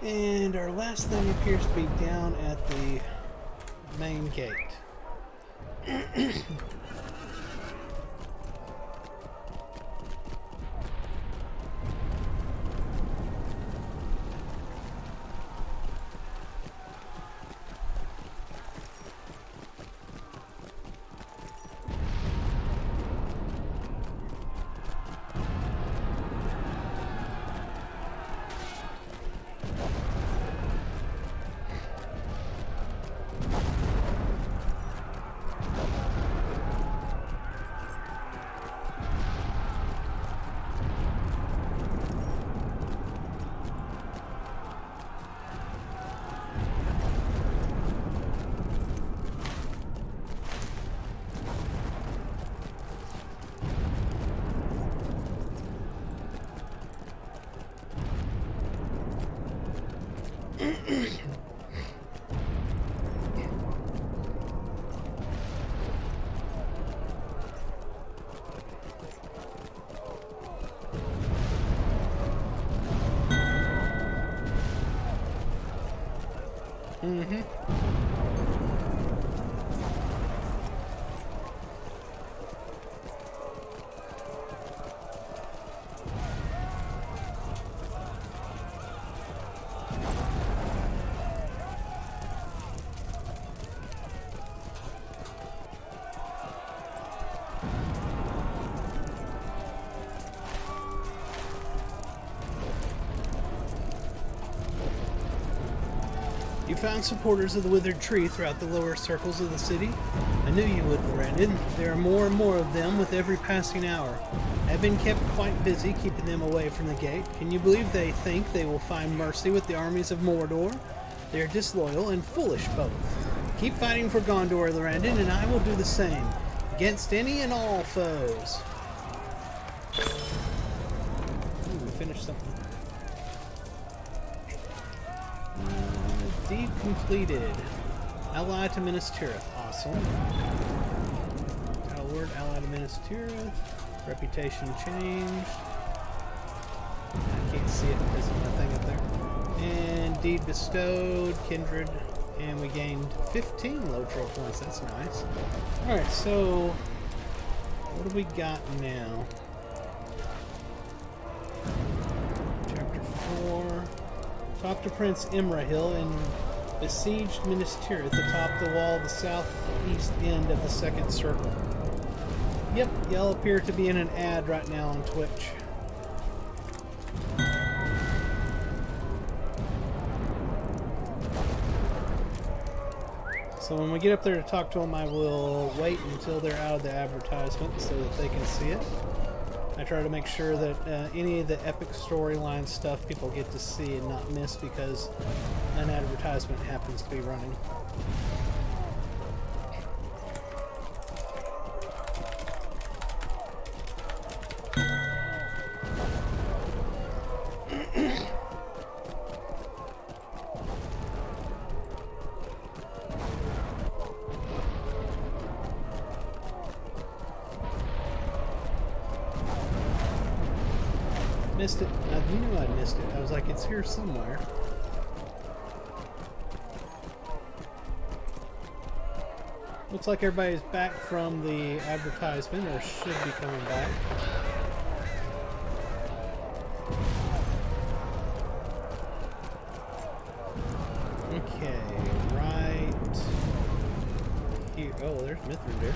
And our last thing appears to be down at the main gate. You found supporters of the Withered Tree throughout the lower circles of the city? I knew you would, Lorrandan. There are more and more of them with every passing hour. I've been kept quite busy keeping them away from the gate. Can you believe they think they will find mercy with the armies of Mordor? They are disloyal and foolish both. Keep fighting for Gondor, Lorrandan, and I will do the same, against any and all foes. Ooh, we finished something. Deed completed. Ally to Minas Tirith. Awesome. Title word, ally to Minas Tirith. Reputation changed. I can't see it because of my thing up there. And deed bestowed. Kindred. And we gained 15 Lotro points. That's nice. Alright, so what do we got now? Chapter 4. Talk to Prince Imrahil and besieged Minas Tirith atop the wall of the southeast end of the second circle. Yep, y'all appear to be in an ad right now on Twitch. So when we get up there to talk to them, I will wait until they're out of the advertisement so that they can see it. I try to make sure that any of the epic storyline stuff people get to see and not miss because an advertisement happens to be running. Missed it. You knew I missed it. I was like, it's here somewhere. Looks like everybody's back from the advertisement, or should be coming back. Okay, right here. Oh, there's Withered.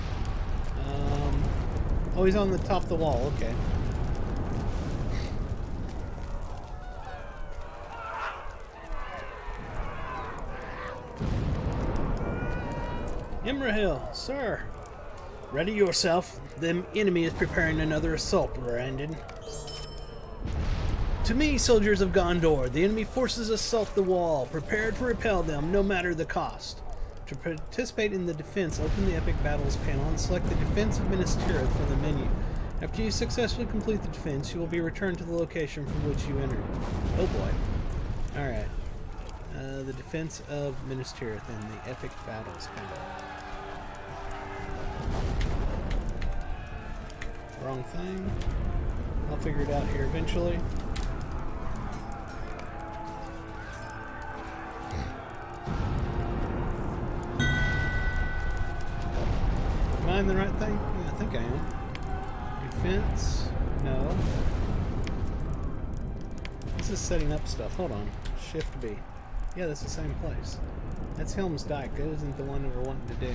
Oh, he's on the top of the wall. Okay. Imrahil, sir. Ready yourself. The enemy is preparing another assault, Lorrandan. To me, soldiers of Gondor, the enemy forces assault the wall, prepared to repel them, no matter the cost. To participate in the defense, open the Epic Battles panel and select the Defense of Minas Tirith from the menu. After you successfully complete the defense, you will be returned to the location from which you entered. Oh boy. Alright. The Defense of Minas Tirith in the Epic Battles panel. Wrong thing. I'll figure it out here eventually. Am I in the right thing? Yeah, I think I am. Defense? No. This is setting up stuff. Hold on. Shift B. Yeah, that's the same place. That's Helm's Dyke. That isn't the one that we're wanting to do.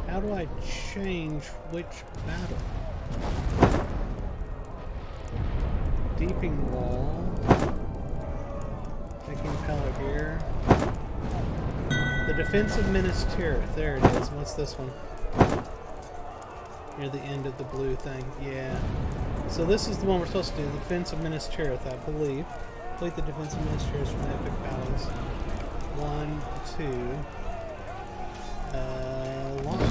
How do I change which battle? Deeping Wall. Taking Pellet here. The Defense of Minas Tirith. There it is. What's this one? Near the end of the blue thing. Yeah. So this is the one we're supposed to do. The Defense of Minas Tirith, I believe. Complete the Defense of Minas Tirith from the Epic Battles. 1, 2. Launch.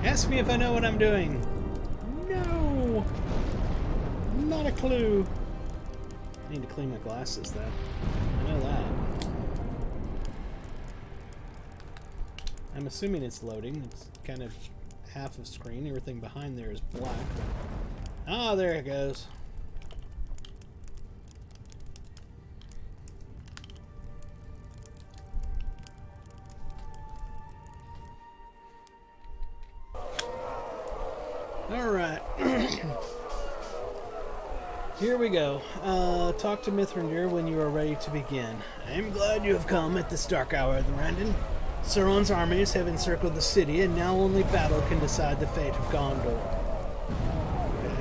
Ask me if I know what I'm doing. No! Not a clue. I need to clean my glasses, though. I know that. I'm assuming it's loading. It's kind of half of screen. Everything behind there is black. Ah, there it goes. Alright. Here we go. Talk to Mithrandir when you are ready to begin. I am glad you have come at this dark hour, Lorrandan. Sauron's armies have encircled the city, and now only battle can decide the fate of Gondor. Okay.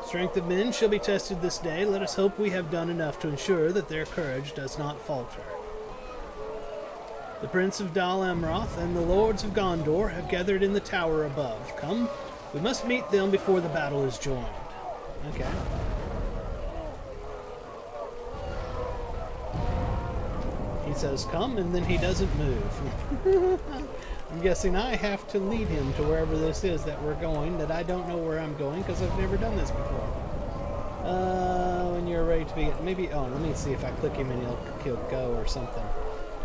Strength of men shall be tested this day. Let us hope we have done enough to ensure that their courage does not falter. The Prince of Dal Amroth and the Lords of Gondor have gathered in the tower above. Come, we must meet them before the battle is joined. Okay. He says come, and then he doesn't move. I'm guessing I have to lead him to wherever this is that we're going, that I don't know where I'm going because I've never done this before. When you're ready to begin. Maybe, oh, let me see if I click him and he'll go or something.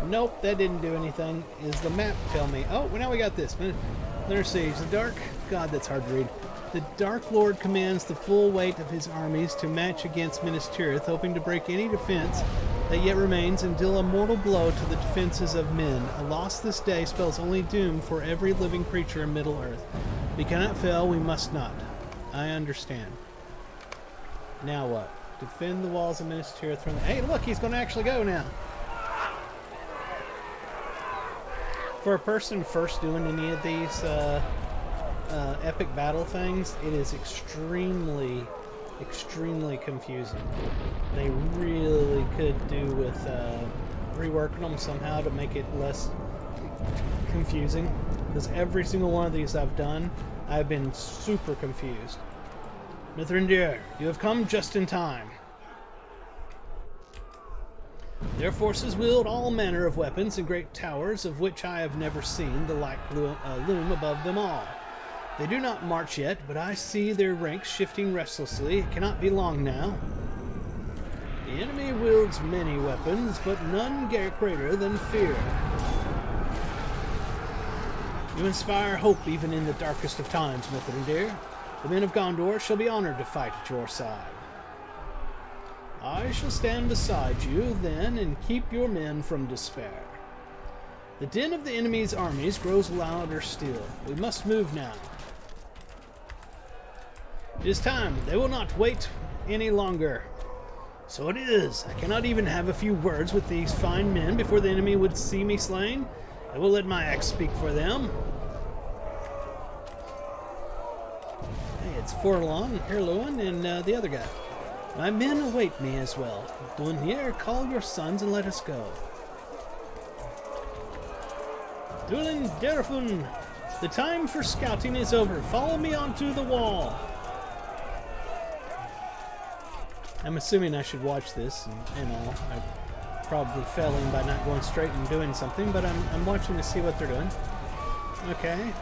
Nope, that didn't do anything. Is the map tell me? Oh, well, now we got this. Let's see. The Dark... God, that's hard to read. The Dark Lord commands the full weight of his armies to match against Minas Tirith, hoping to break any defense that yet remains and deal a mortal blow to the defenses of men. A loss this day spells only doom for every living creature in Middle-earth. We cannot fail, we must not. I understand. Now what? Defend the walls of Minas Tirith from the... Hey, look, he's going to actually go now. For a person first doing any of these epic battle things, it is extremely confusing. They really could do with reworking them somehow to make it less confusing. Because every single one of these I've done, I've been super confused. Mithrandir, you have come just in time. Their forces wield all manner of weapons and great towers, of which I have never seen the like loom above them all. They do not march yet, but I see their ranks shifting restlessly. It cannot be long now. The enemy wields many weapons, but none greater than fear. You inspire hope even in the darkest of times, Mithrandir. The men of Gondor shall be honored to fight at your side. I shall stand beside you then and keep your men from despair. The din of the enemy's armies grows louder still. We must move now. It is time. They will not wait any longer. So it is. I cannot even have a few words with these fine men before the enemy would see me slain. I will let my axe speak for them. Hey, it's Forlong, Herluin, and the other guy. My men await me as well. Dunir, call your sons and let us go. Dulin Derfun, the time for scouting is over. Follow me onto the wall. I'm assuming I should watch this, and I'm probably failing by not going straight and doing something, but I'm watching to see what they're doing. Okay.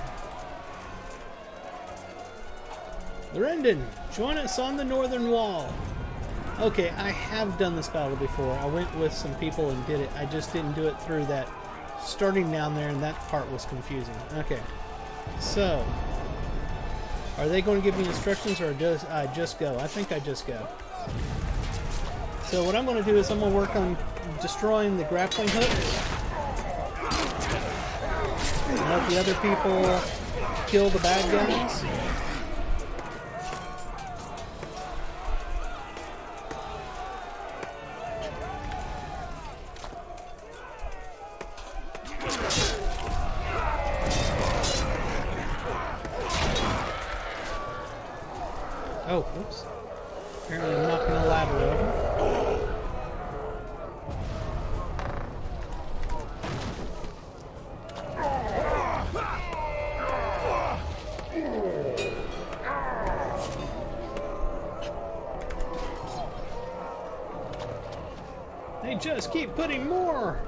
Lorrandan, join us on the northern wall. Okay, I have done this battle before. I went with some people and did it. I just didn't do it through that starting down there, and that part was confusing. Okay, so are they going to give me instructions, or does I just go? I think I just go. So what I'm going to do is I'm going to work on destroying the grappling hooks. Let the other people kill the bad guys. Oh, oops. Apparently I'm knocking a ladder over. They just keep putting more!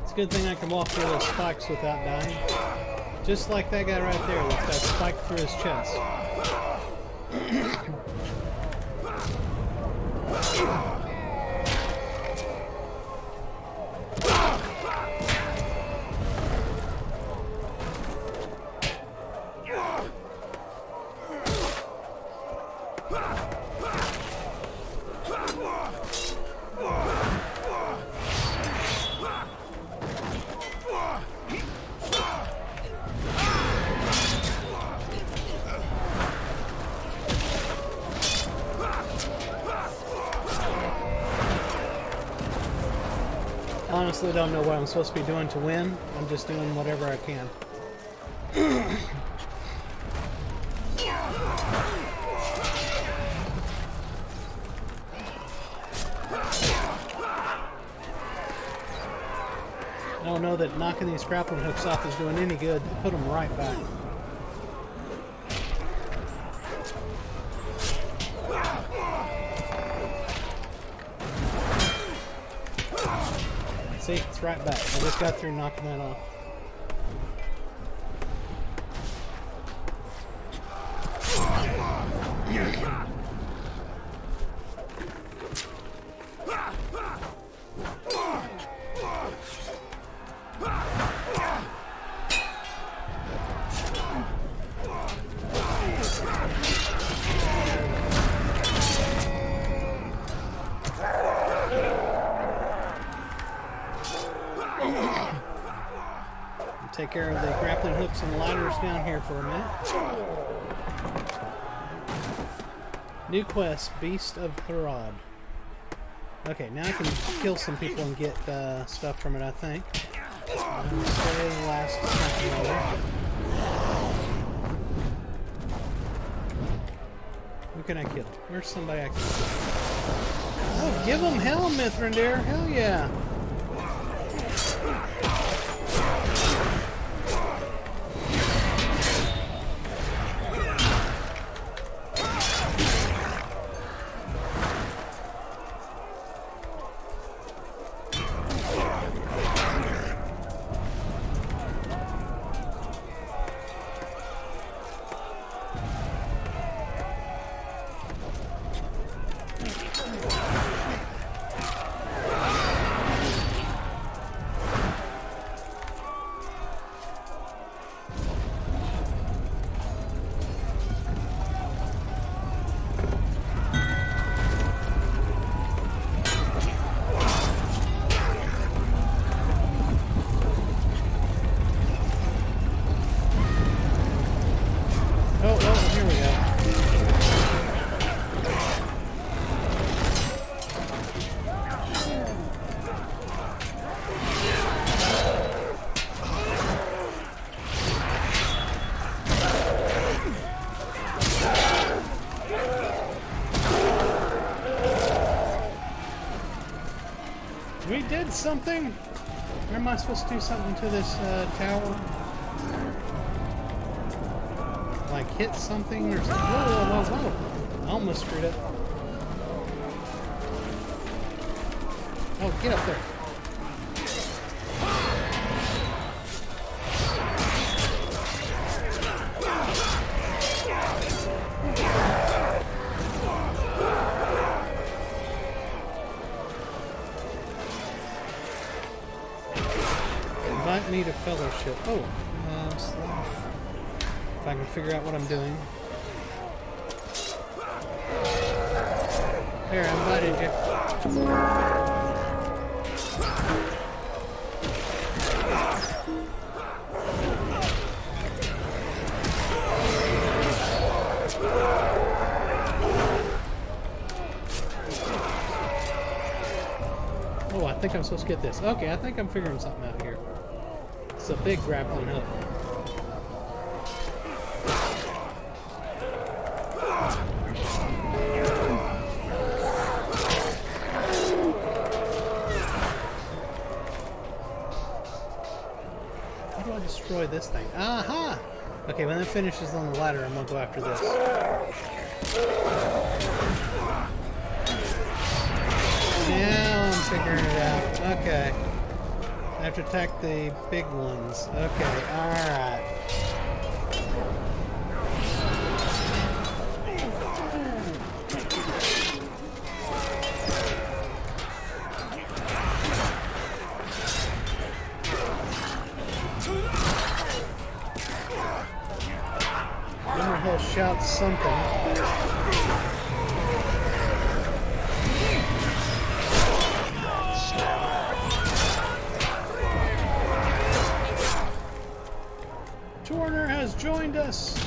It's a good thing I can walk through those spikes without dying. Just like that guy right there with that spike through his chest. Honestly, don't know what I'm supposed to be doing to win. I'm just doing whatever I can. I don't know that knocking these grappling hooks off is doing any good. Put them right back. See, it's right back. I just got through knocking that off. Take care of the grappling hooks and ladders down here for a minute. New quest, Beast of Harad. Okay, now I can kill some people and get stuff from it, I think. Say last something over. Who can I kill? Where's somebody I can kill? Oh, give them hell, Mithrandir! Hell yeah! hit something? Or am I supposed to do something to this tower? Like hit something or something? Whoa, whoa, whoa, whoa. I almost screwed up. Oh, get up there. Invite me to fellowship. Oh, slash. If I can figure out what I'm doing. Here, I invited you. Oh, I think I'm supposed to get this. Okay, I think I'm figuring something out here. It's a big grappling hook. How do I destroy this thing? Aha! Okay, when it finishes on the ladder, I'm gonna go after this. Now I'm figuring it out. Okay. I have to attack the big ones. Okay, alright. Remember he'll shout something. Turner has joined us.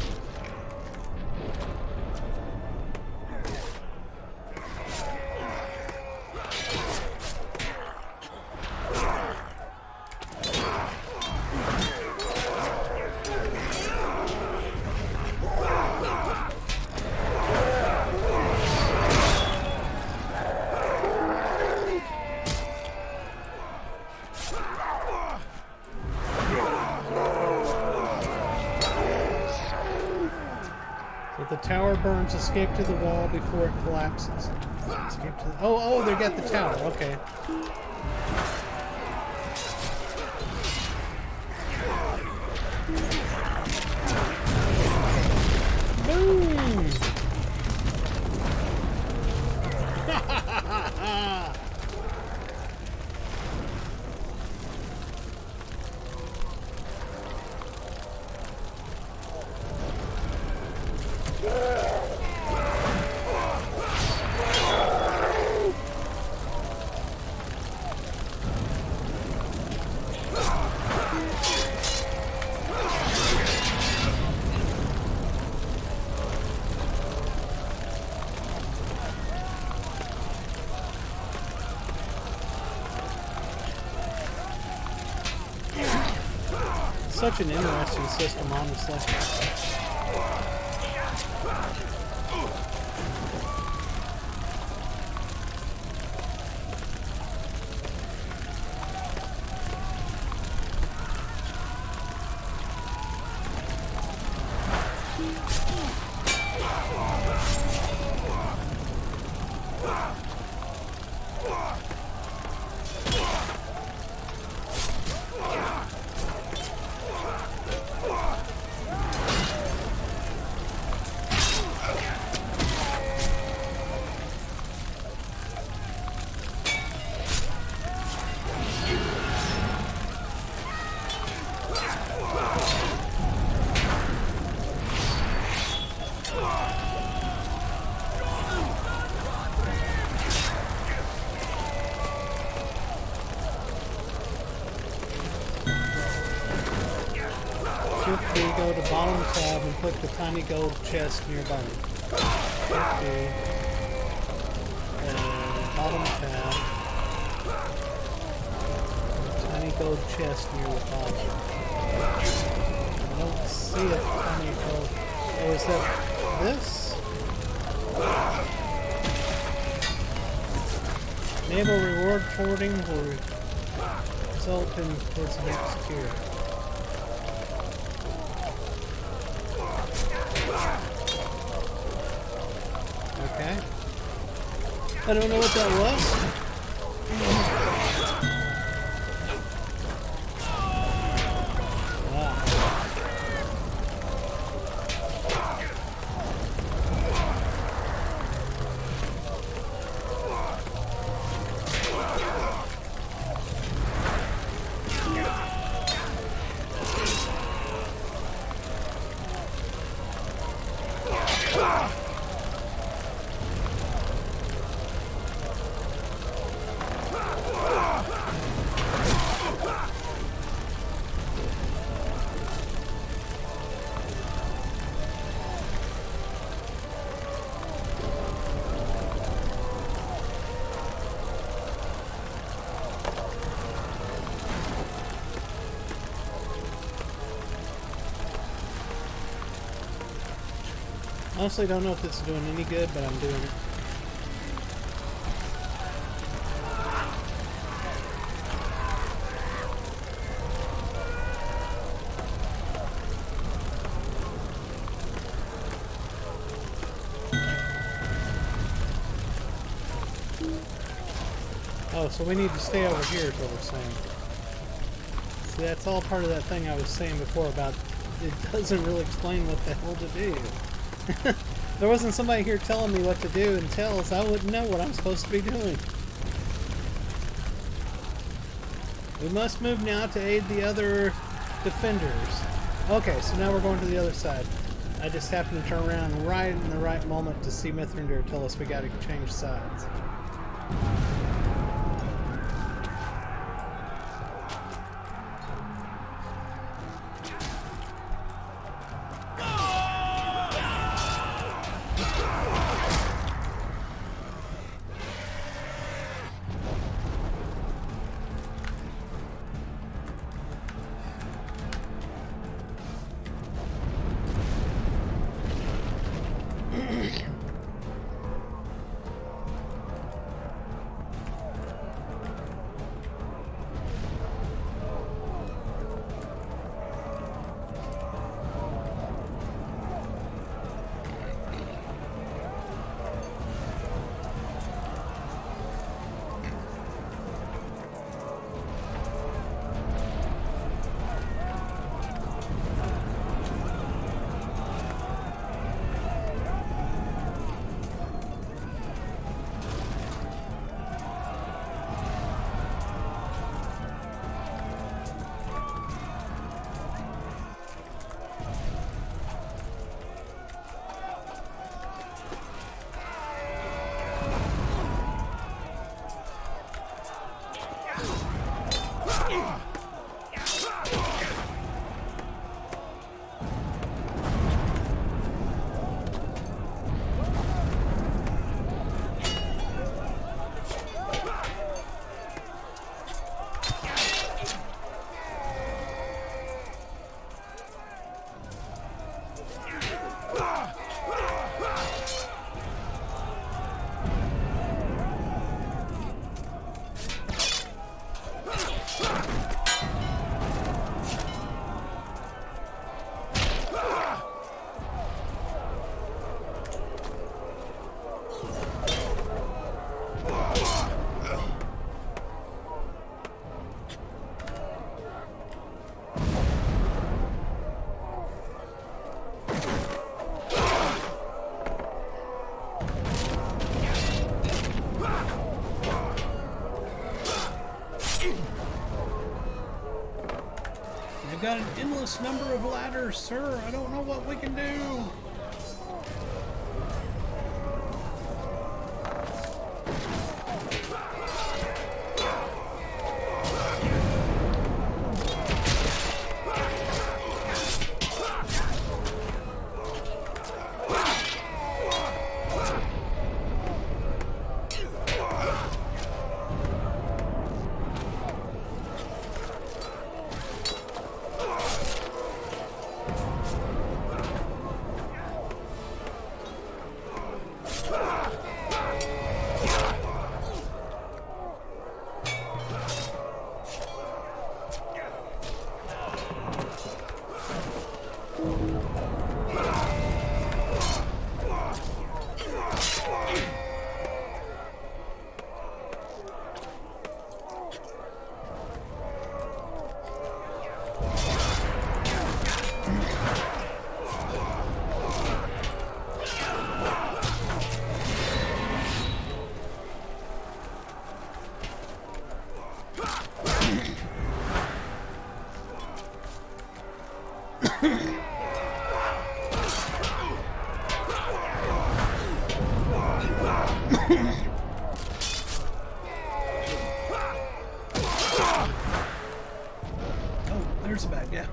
If the tower burns, escape to the wall before it collapses. Escape to the... Oh, they got the tower. Okay. Boom! Such an interesting system, honestly. Shift B, go to bottom tab and click the tiny gold chest nearby. Shift B, bottom tab, tiny gold chest near the bottom. I don't see it. Tiny gold. Oh, is that this? Enable reward forwarding for result in his next cure. Okay. I don't know what that was. Honestly, don't know if this is doing any good, but I'm doing it. Oh, so we need to stay over here is what we're saying. See, that's all part of that thing I was saying before about it doesn't really explain what the hell to do. If there wasn't somebody here telling me what to do and tells, I wouldn't know what I'm supposed to be doing. We must move now to aid the other defenders. Okay, so now we're going to the other side. I just happened to turn around right in the right moment to see Mithrandir tell us we gotta change sides. Got an endless number of ladders, sir. I don't know what we can do. There's a bad guy.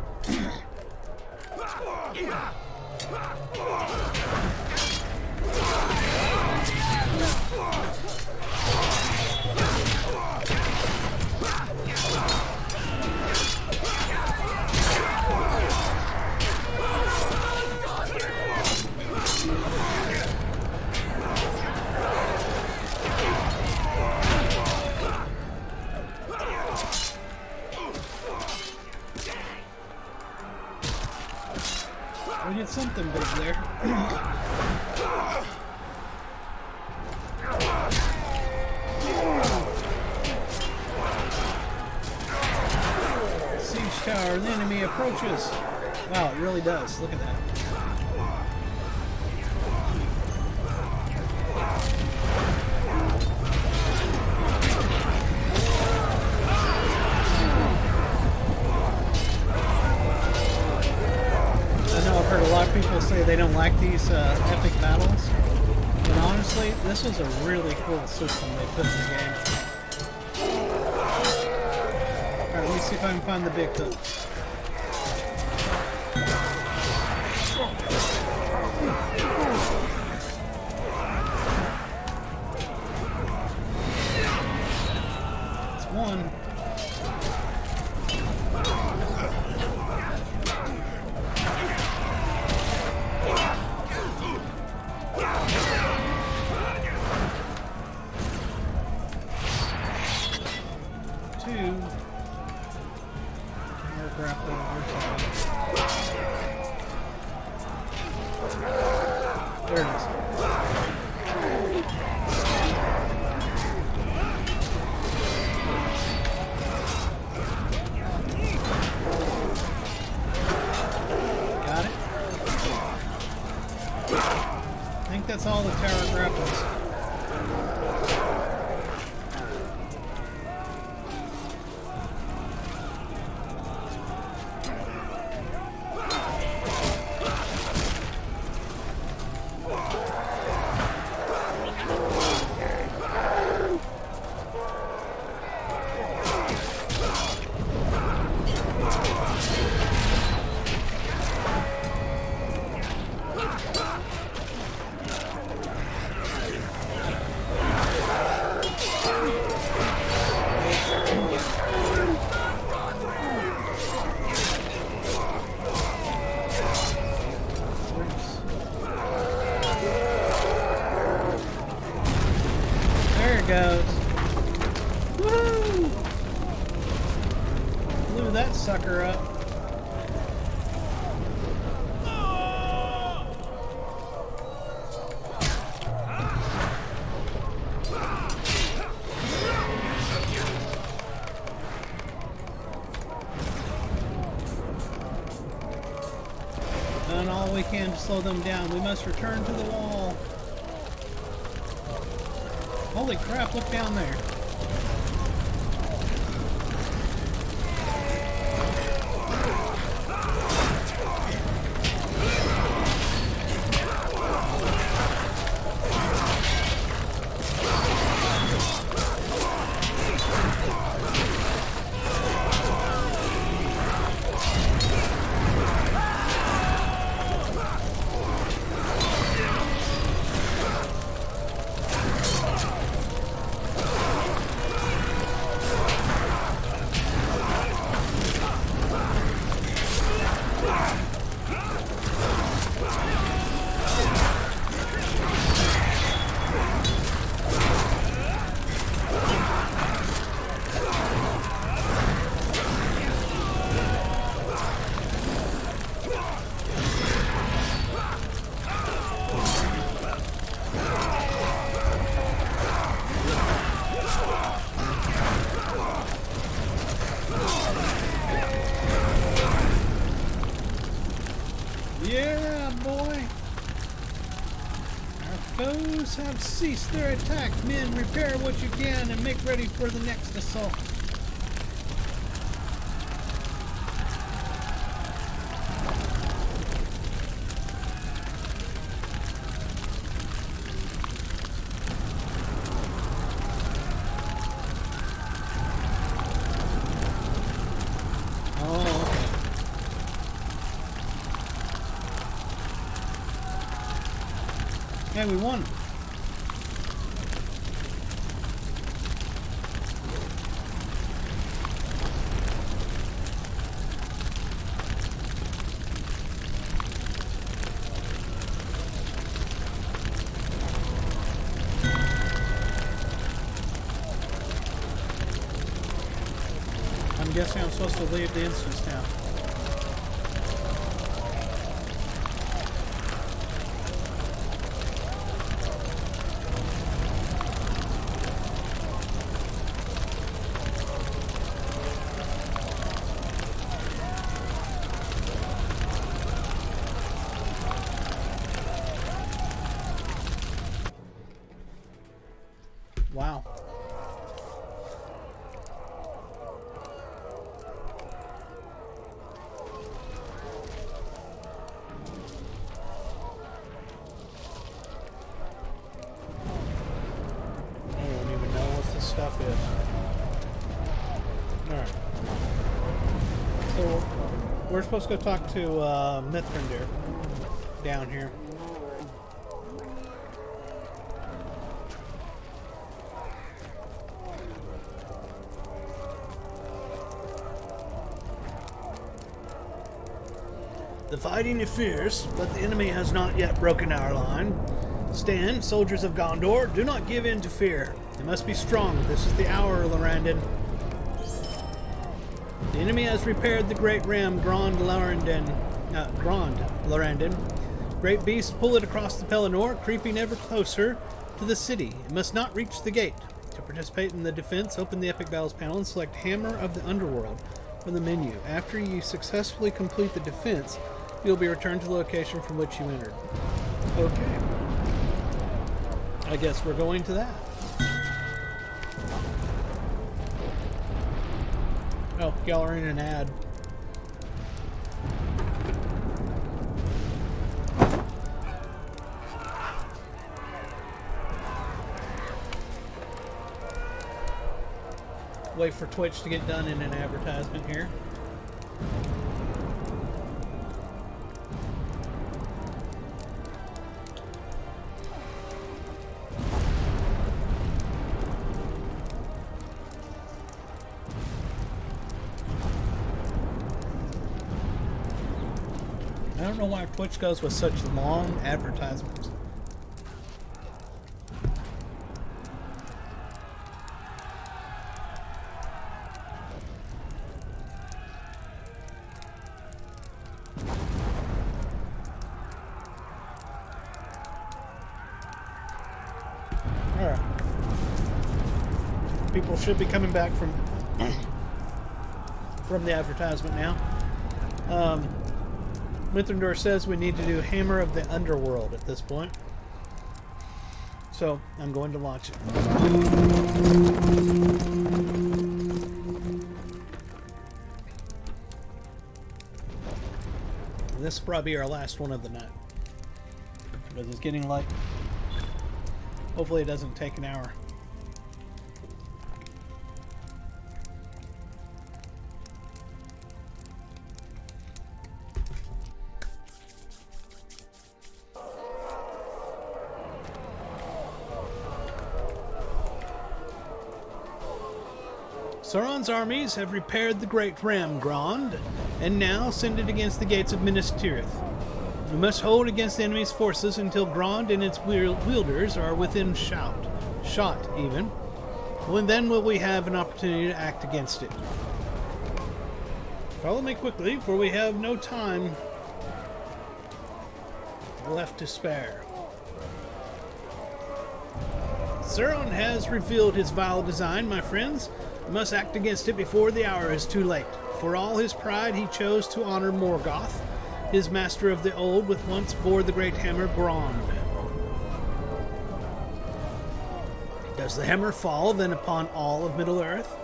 We did something big there. Siege tower, the enemy approaches. Wow, it really does. Look at that. I've heard a lot of people say they don't like these epic battles, but honestly, this is a really cool system they put in the game. Alright, let me see if I can find the big hook. It's one. There it is. Got it. I think that's all the tower grapples. Goes. Woo! Blew that sucker up. Done all we can to slow them down. We must return to the wall. Holy crap, look down there. Yeah, boy! Our foes have ceased their attack. Men, repair what you can and make ready for the next assault. Yeah, we won. I'm guessing I'm supposed to leave the instance now. Wow. I don't even know what this stuff is. Alright. So, we're supposed to go talk to Lorrandan down here. The fighting is fierce, but the enemy has not yet broken our line. Stand, soldiers of Gondor, do not give in to fear. You must be strong. This is the hour, Lorrandan. The enemy has repaired the great ram, Grand Lorrandan. Great beasts pull it across the Pelennor, creeping ever closer to the city. It must not reach the gate. To participate in the defense, open the Epic Battles panel and select Hammer of the Underworld from the menu. After you successfully complete the defense, you'll be returned to the location from which you entered. Okay. I guess we're going to that. Oh, y'all are in an ad. Wait for Twitch to get done in an advertisement here. I don't know why Twitch goes with such long advertisements. Alright. People should be coming back from the advertisement now. Lorrandan says we need to do Hammer of the Underworld at this point. So, I'm going to launch it. This will probably be our last one of the night. Because it's getting late. Hopefully it doesn't take an hour. Sauron's armies have repaired the great ram Grand, and now send it against the gates of Minas Tirith. We must hold against the enemy's forces until Grand and its wielders are within shot even. Well, then will we have an opportunity to act against it. Follow me quickly, for we have no time left to spare. Sauron has revealed his vile design, my friends. We must act against it before the hour is too late. For all his pride, he chose to honor Morgoth, His master of the old with once bore the great hammer Grond. Does the hammer fall then upon all of Middle-earth?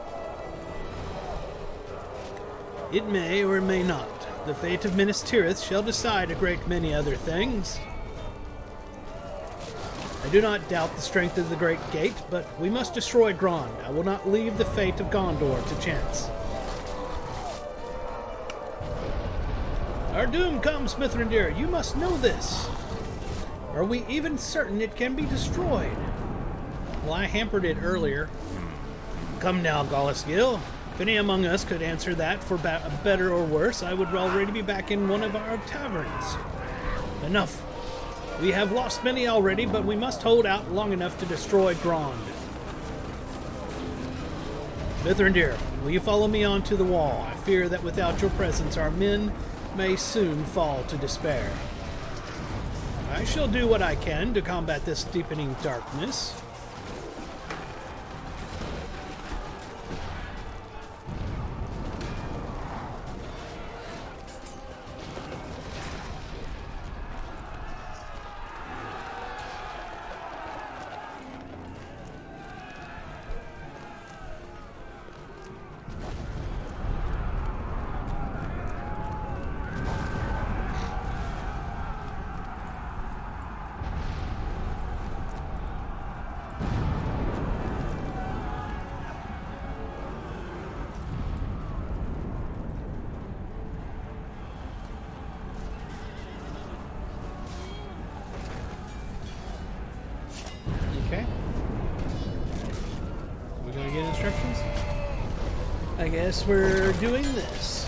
It may or it may not. The fate of Minas Tirith shall decide a great many other things. I do not doubt the strength of the great gate, but we must destroy Grond. I will not leave the fate of Gondor to chance. Our doom comes, Mithrandir. You must know this. Are we even certain it can be destroyed? Well, I hampered it earlier. Come now, Gaulisgil. If any among us could answer that for better or worse, I would already be back in one of our taverns. Enough. We have lost many already, but we must hold out long enough to destroy Grond. Mithrandir, will you follow me onto the wall? I fear that without your presence, our men may soon fall to despair. I shall do what I can to combat this deepening darkness. Okay. We're gonna get instructions? I guess we're doing this.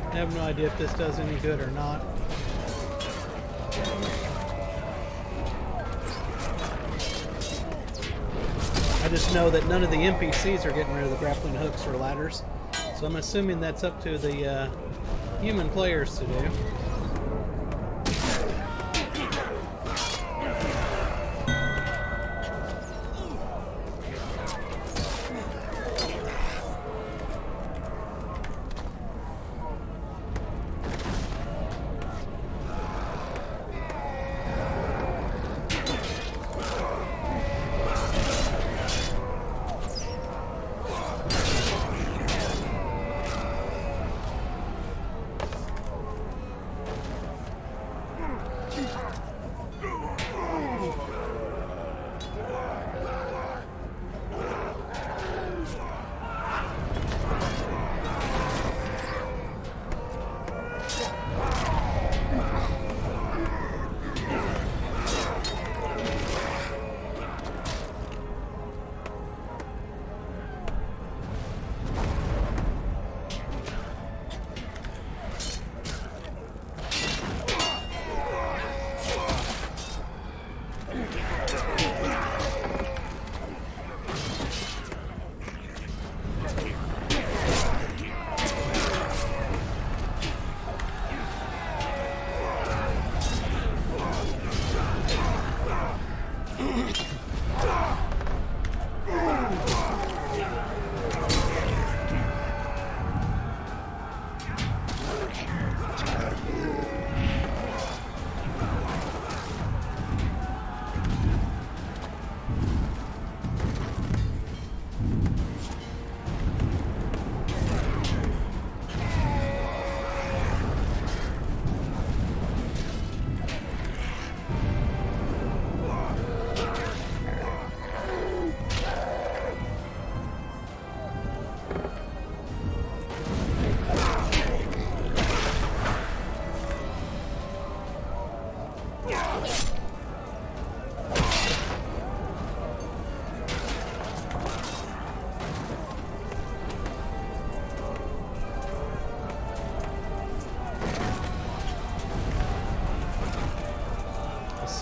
I have no idea if this does any good or not. I just know that none of the NPCs are getting rid of the grappling hooks or ladders, so I'm assuming that's up to the human players to do.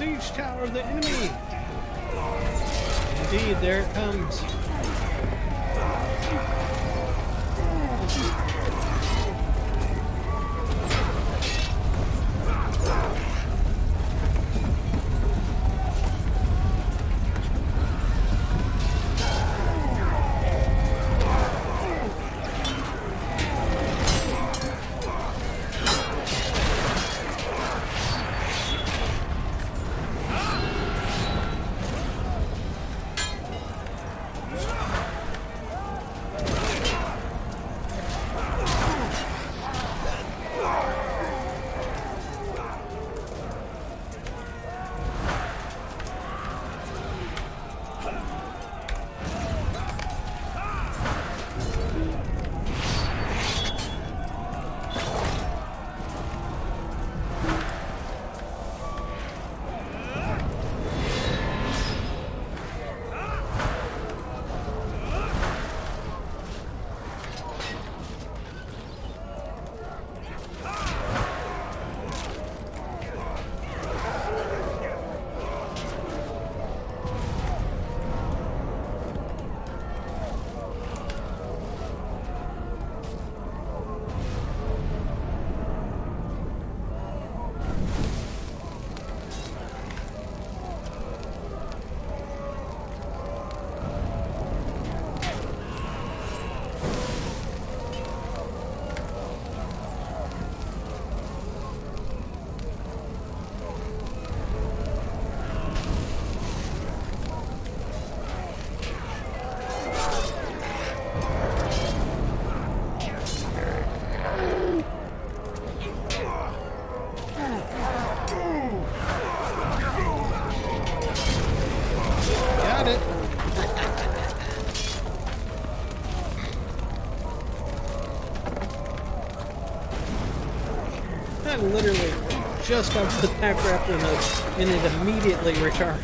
siege tower of the enemy. Indeed, there it comes. I literally just got the pack wrapped and it immediately returned.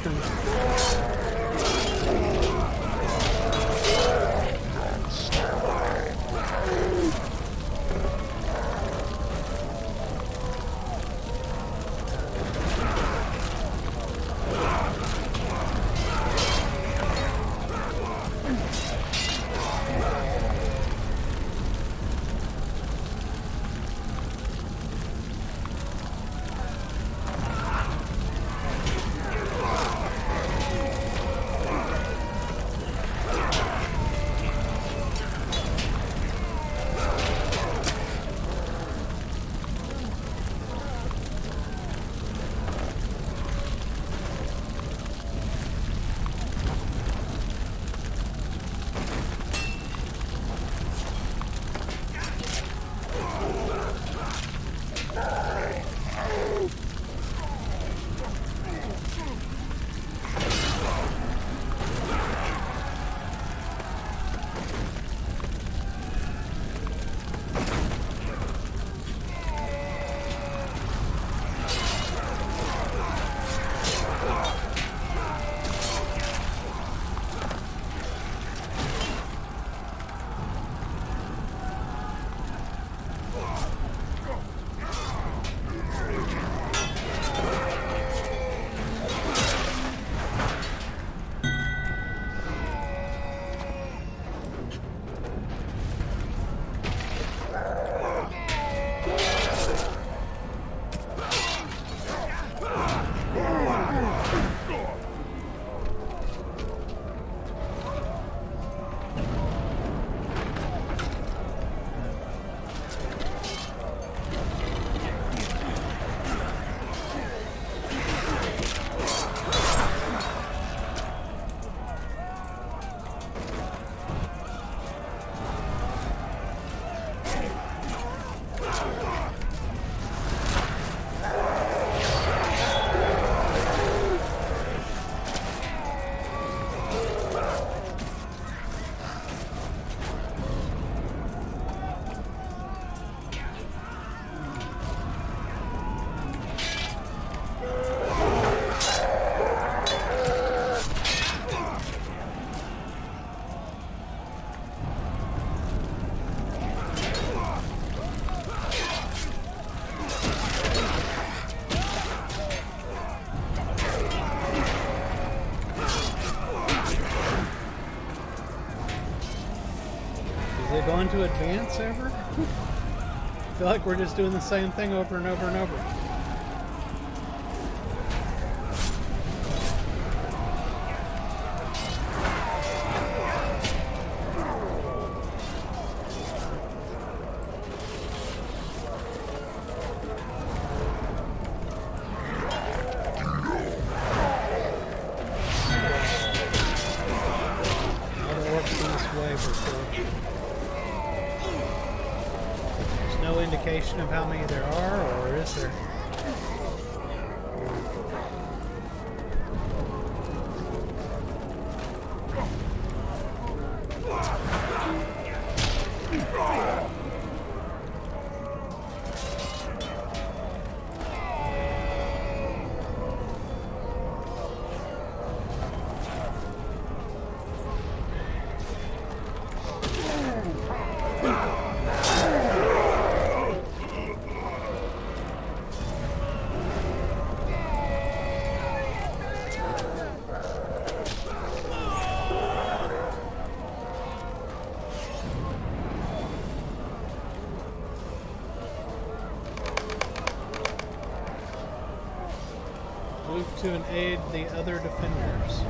it going to advance ever? I feel like we're just doing the same thing over and over and over. Of how many there are, or is there? To and aid the other defenders.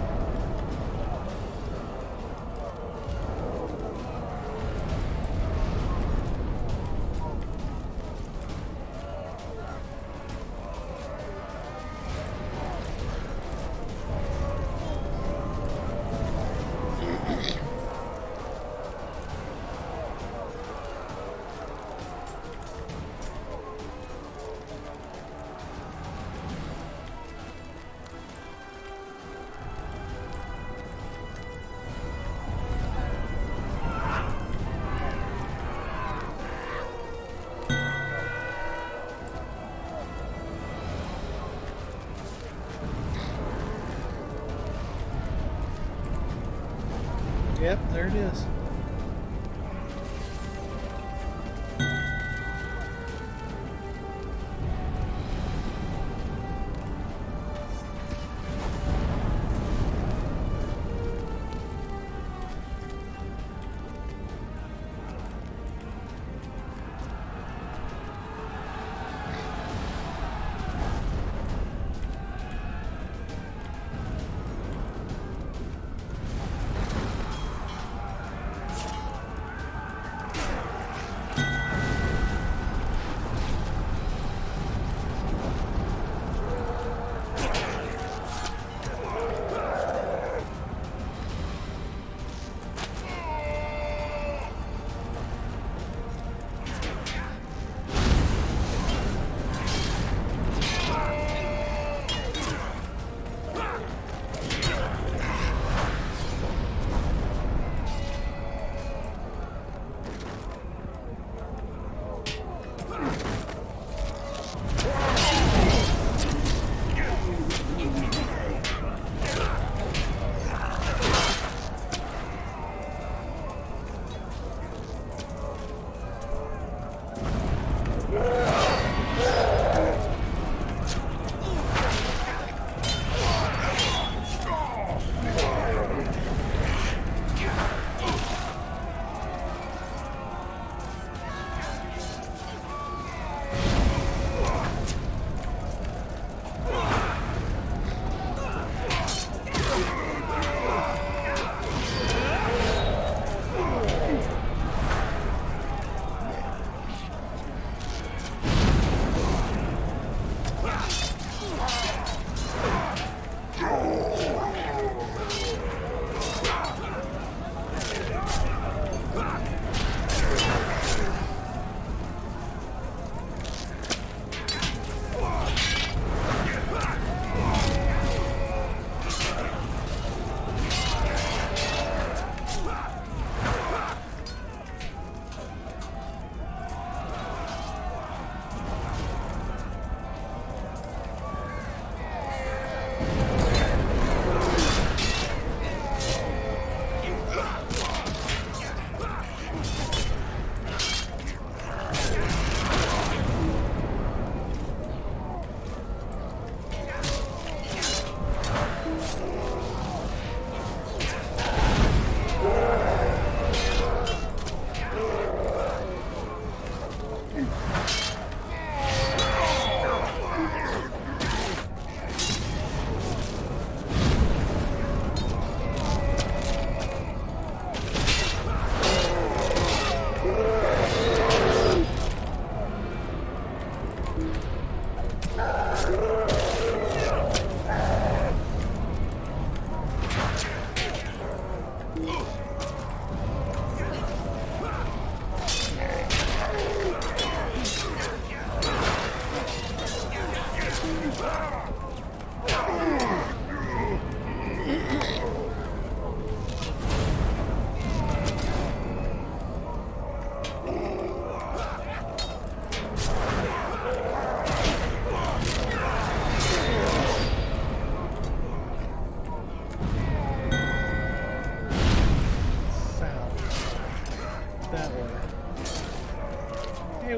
Yep, there it is.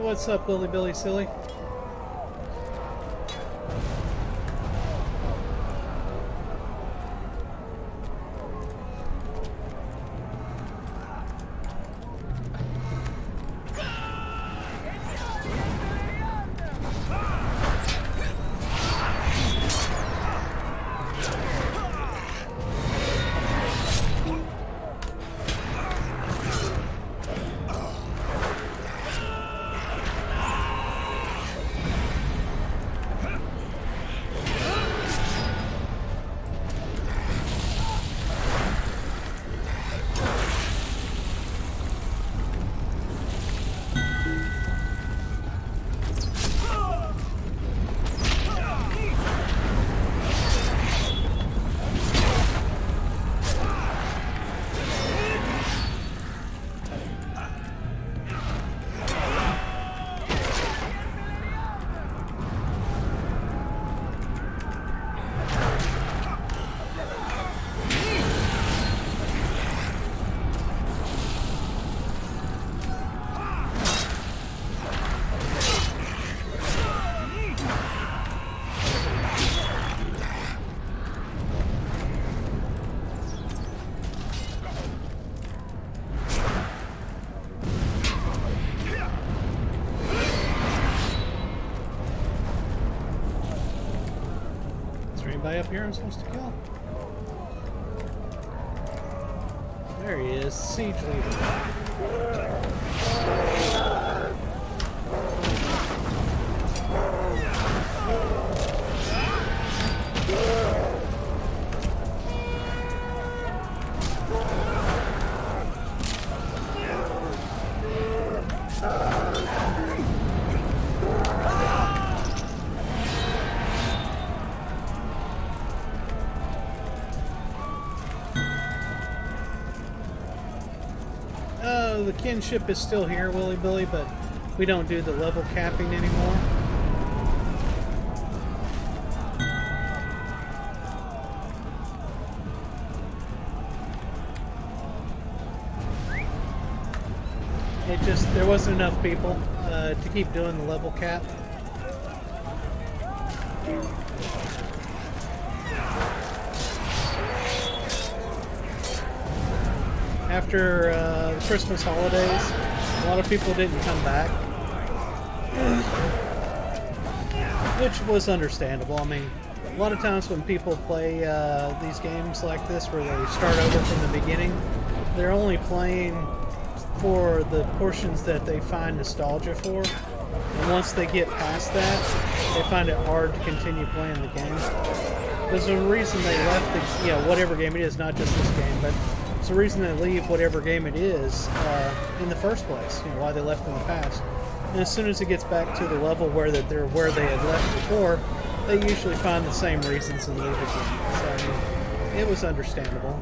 What's up, Willy Billy Silly? Anybody up here I'm supposed to kill? There he is, siege leader. The kinship is still here, Willy Billy, but we don't do the level capping anymore. It just, there wasn't enough people to keep doing the level cap. After the Christmas holidays, a lot of people didn't come back, which was understandable. I mean, a lot of times when people play these games like this where they start over from the beginning, they're only playing for the portions that they find nostalgia for, and once they get past that, they find it hard to continue playing the game. There's a reason they left the, you know, whatever game it is, not just this game, but it's the reason they leave whatever game it is in the first place, you know, why they left in the past. And as soon as it gets back to the level where they're where they had left before, they usually find the same reasons and leave again. So, I mean, it was understandable.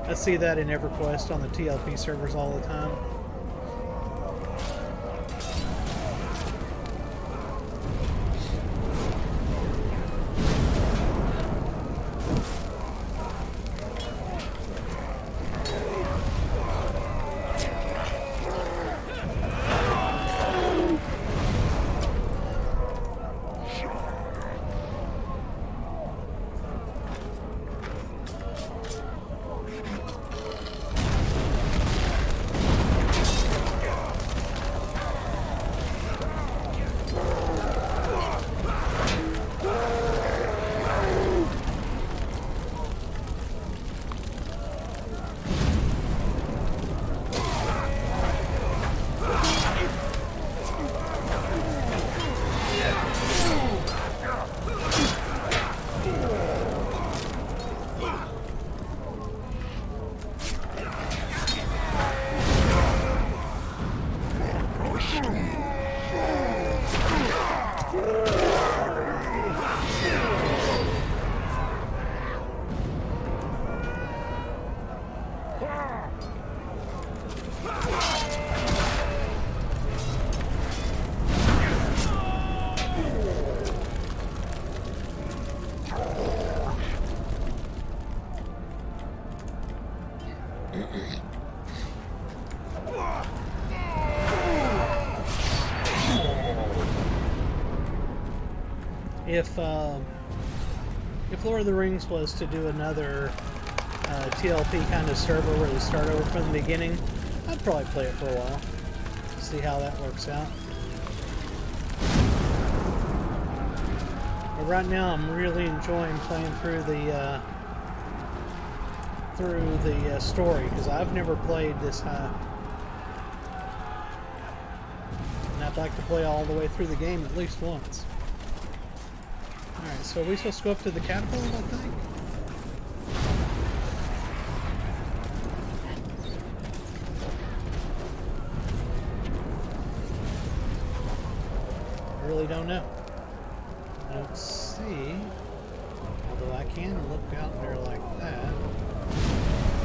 I see that in EverQuest on the TLP servers all the time. if Lord of the Rings was to do another TLP kind of server where they start over from the beginning, I'd probably play it for a while. See how that works out. But right now, I'm really enjoying playing through the story because I've never played this high, and I'd like to play all the way through the game at least once. All right, so are we supposed to go up to the catapult? I think. I really don't know. I don't see, although I can look out there like that.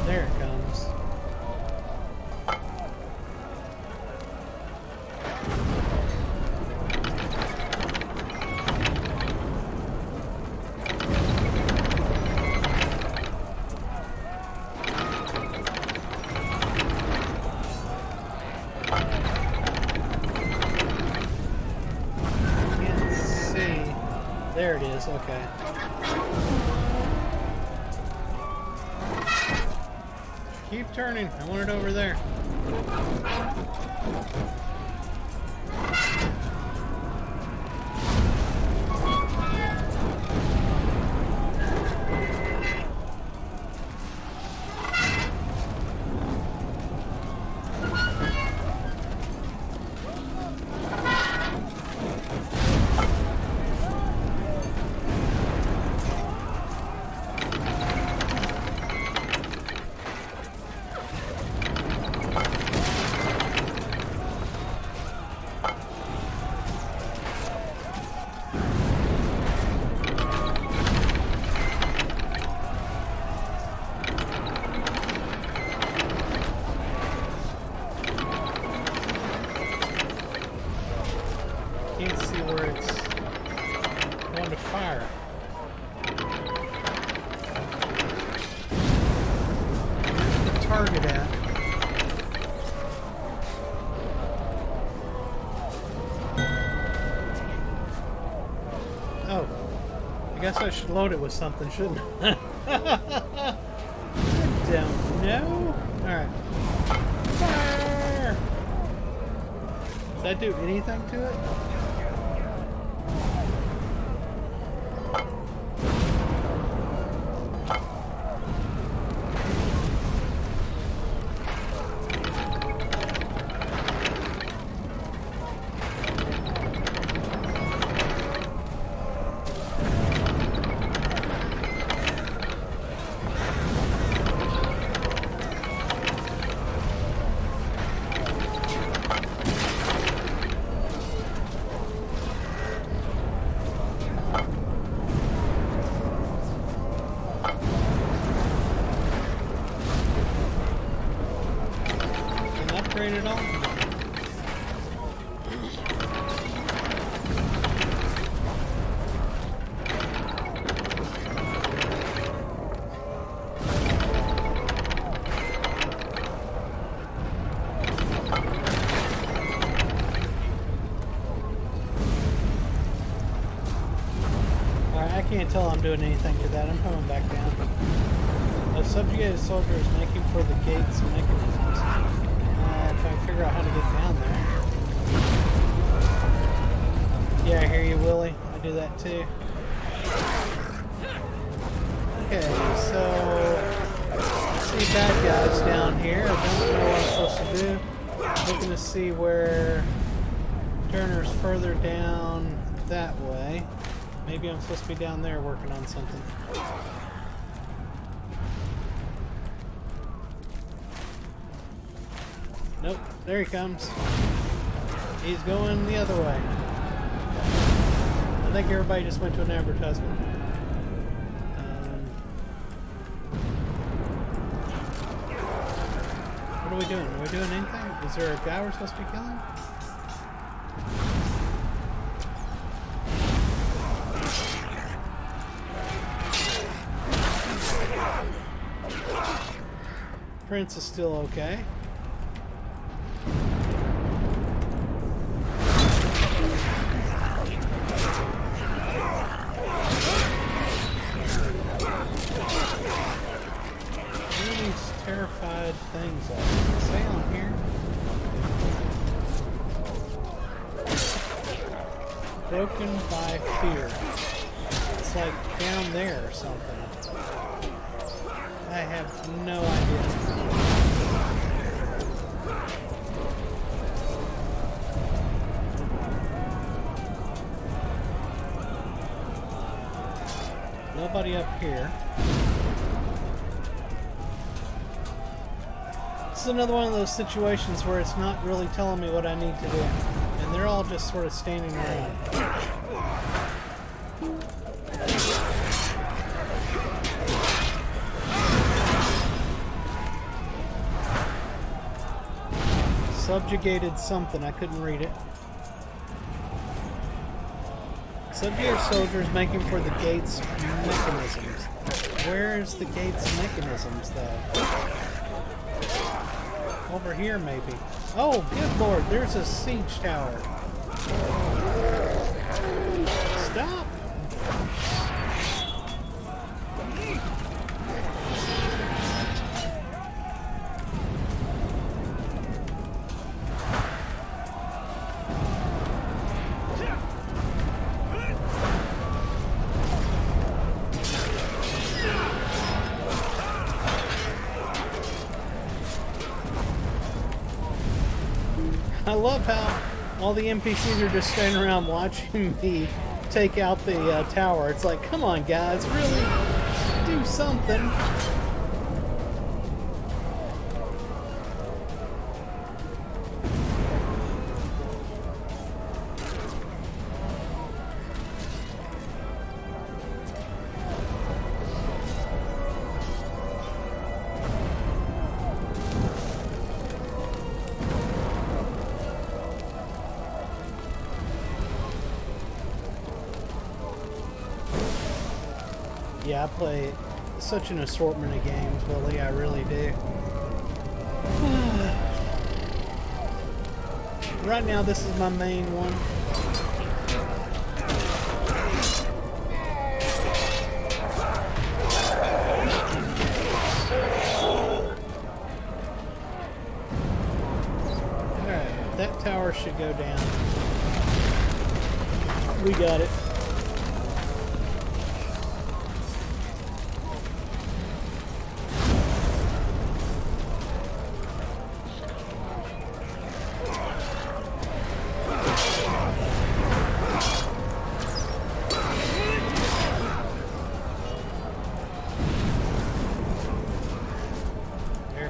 There it comes. There it is, okay. Keep turning, I want it over there. Can't see where it's going to fire. Where's the target at? Oh, I guess I should load it with something, shouldn't I? I don't know. Alright. Fire! Does that do anything to it? At all? Alright, I can't tell I'm doing anything to that. I'm coming back down. A subjugated soldier is making for the gates mechanisms. If I figure out how to get down there. Yeah, I hear you, Willie. I do that too. Okay, so I see bad guys down here. I don't know what I'm supposed to do. I'm looking to see where Turner's further down that way. Maybe I'm supposed to be down there working on something. Nope, there he comes. He's going the other way. I think everybody just went to an advertisement. What are we doing? Are we doing anything? Is there a guy we're supposed to be killing? Prince is still okay. Broken by fear. It's like down there or something. I have no idea. Nobody up here. This is another one of those situations where it's not really telling me what I need to do. And they're all just sort of standing around. Subjugated something. I couldn't read it. Subjugate soldiers making for the gate's mechanisms. Where's the gate's mechanisms, though? Over here, maybe. Oh, good lord, there's a siege tower. Stop! I love how all the NPCs are just standing around watching me take out the tower. It's like, come on guys, really do something. Yeah, I play such an assortment of games, Willie, I really do. Right now, this is my main one. Alright, that tower should go down. We got it.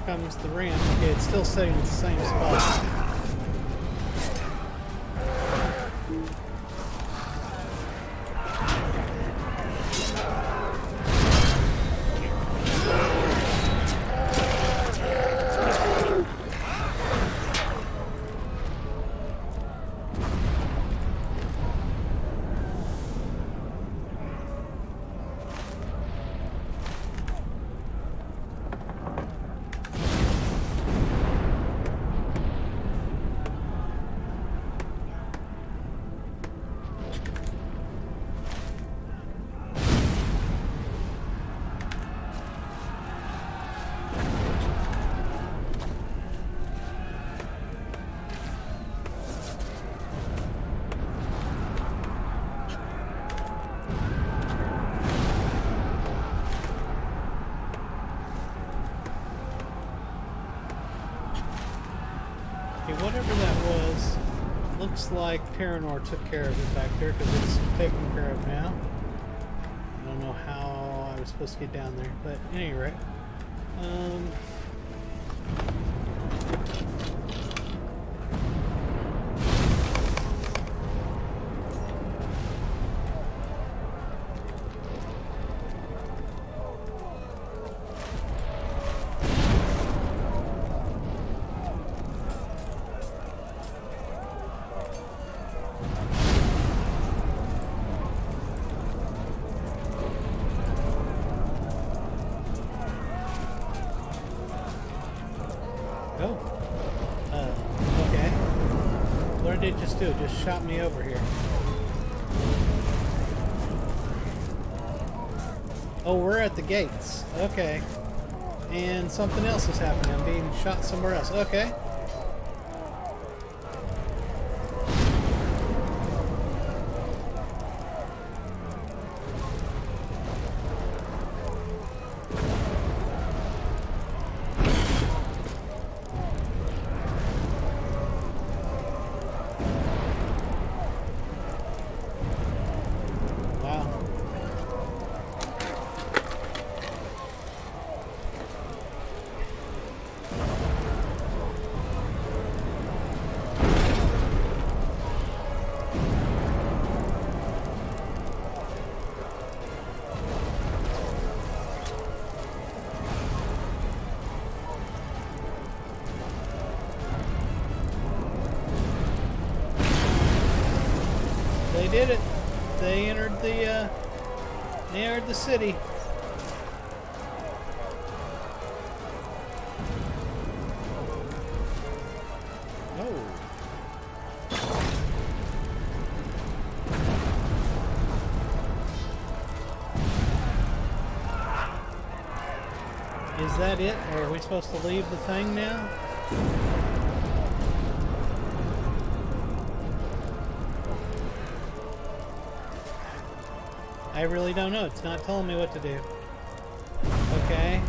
Comes the ramp. Okay, it's still sitting at the same spot. Whatever that was, looks like Terranor took care of it back there because it's taken care of now. I don't know how I was supposed to get down there, but at any rate. Okay. What did it just do? It just shot me over here. Oh, we're at the gates. Okay. And something else is happening. I'm being shot somewhere else. Okay. They did it. They entered the city. Oh. Is that it? Or are we supposed to leave the thing now? I really don't know. It's not telling me what to do. Okay.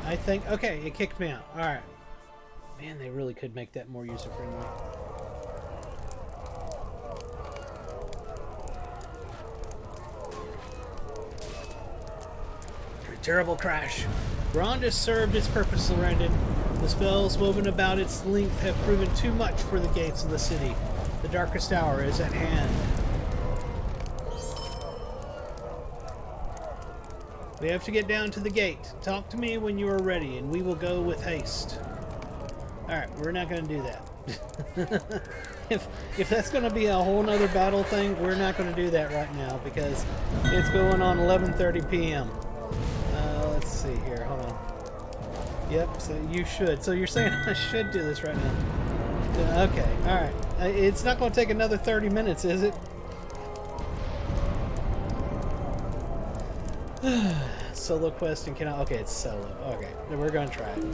I think... Okay, it kicked me out. Alright. Man, they really could make that more user-friendly. A terrible crash. Grond has served its purpose, Lorrandan. The spells woven about its length have proven too much for the gates of the city. The darkest hour is at hand. We have to get down to the gate. Talk to me when you are ready, and we will go with haste. Alright, we're not going to do that. if that's going to be a whole nother battle thing, we're not going to do that right now, because it's going on 11:30 p.m. Let's see here. Hold on. Yep, so you should. So you're saying I should do this right now. Okay, alright. It's not going to take another 30 minutes, is it? Solo quest and cannot... Okay, it's solo. Okay, then we're going to try it.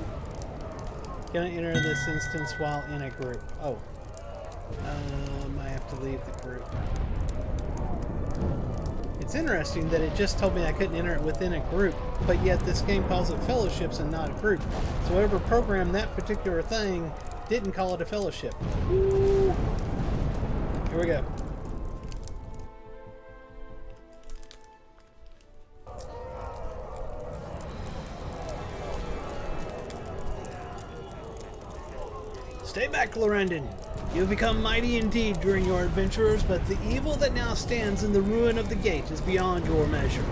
Can I enter this instance while in a group? Oh. I have to leave the group. It's interesting that it just told me I couldn't enter it within a group, but yet this game calls it fellowships and not a group. So whoever programmed that particular thing didn't call it a fellowship. Woo. Here we go. Stay back, Lorrandan. You have become mighty indeed during your adventures, but the evil that now stands in the ruin of the gate is beyond your measure.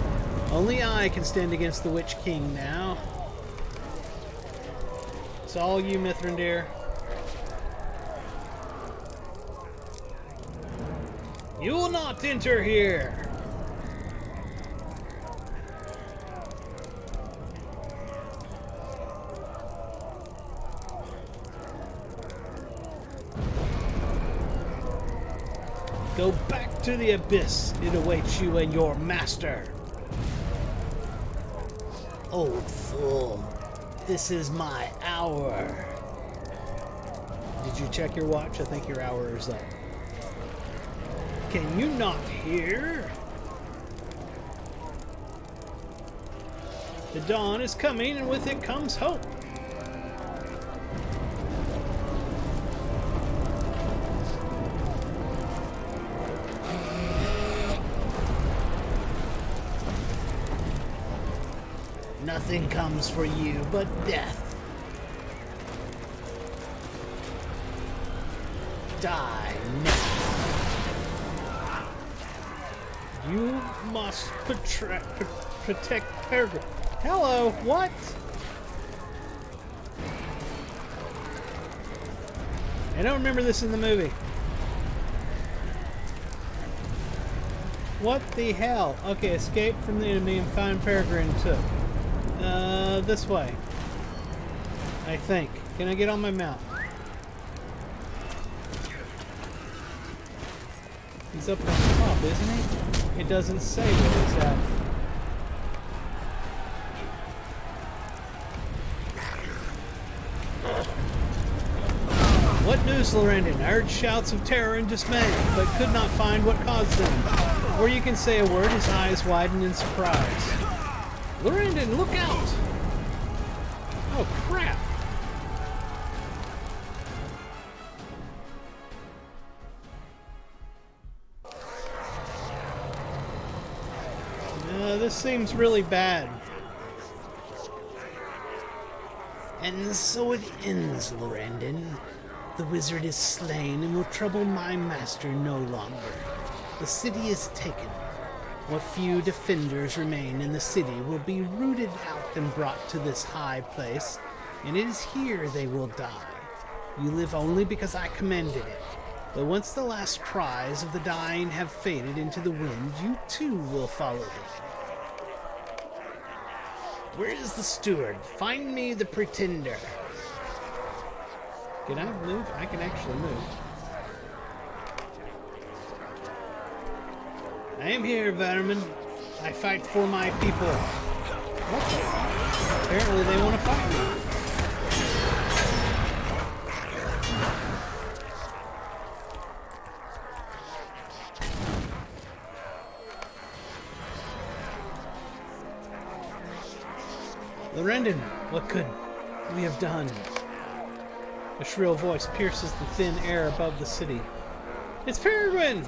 Only I can stand against the Witch King now. It's all you, Mithrandir. You will not enter here. Go back to the abyss. It awaits you and your master. Old fool. This is my hour. Did you check your watch? I think your hour is up. Can you not hear? The dawn is coming, and with it comes hope. Nothing comes for you but death. Die now. You must protect Peregrine. Hello, what? I don't remember this in the movie. What the hell? Okay, escape from the enemy and find Peregrine took. This way. I think. Can I get on my mount? He's up on top, isn't he? It doesn't say where he's at. What news, Lorrandan? I heard shouts of terror and dismay, but could not find what caused them. Or you can say a word, his eyes widen in surprise. Lorrandan, look out! Oh, crap! This seems really bad. And so it ends, Lorrandan. The wizard is slain and will trouble my master no longer. The city is taken. What few defenders remain in the city will be rooted out and brought to this high place, and it is here they will die. You live only because I commanded it. But once the last cries of the dying have faded into the wind, you too will follow them. Where is the steward? Find me the pretender. Can I move? I can actually move. I am here, Vermin. I fight for my people. What the? Apparently they want to fight me. Lorrandan, what could we have done? A shrill voice pierces the thin air above the city. It's Peregrine!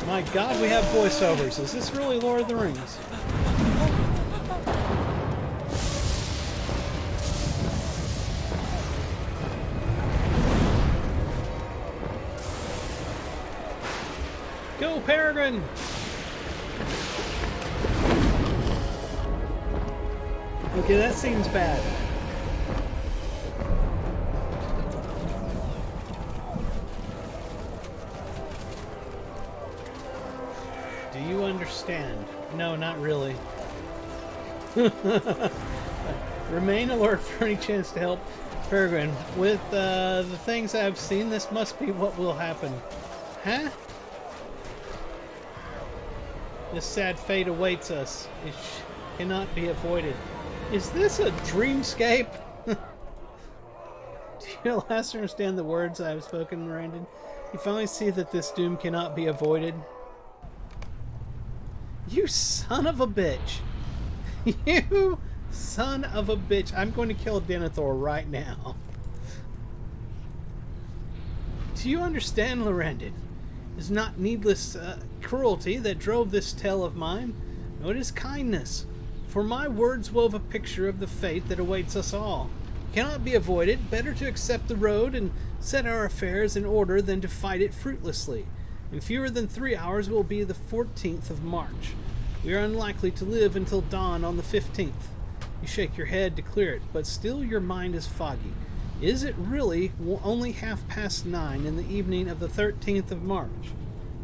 My God, we have voiceovers. Is this really Lord of the Rings? Go, Peregrine! Okay, that seems bad. Do you understand? No, not really. Remain alert for any chance to help Peregrine. With the things I've seen, this must be what will happen. Huh? This sad fate awaits us. It cannot be avoided. Is this a dreamscape? Do you at last understand the words I have spoken, Lorrandan? You finally see that this doom cannot be avoided? You son of a bitch. You son of a bitch. I'm going to kill Denethor right now. Do you understand, Lorrandan? It is not needless cruelty that drove this tale of mine. No, it is kindness. For my words wove a picture of the fate that awaits us all. It cannot be avoided. Better to accept the road and set our affairs in order than to fight it fruitlessly. In fewer than 3 hours will be the 14th of March. We are unlikely to live until dawn on the 15th. You shake your head to clear it, but still your mind is foggy. Is it really only 9:30 in the evening of the 13th of March?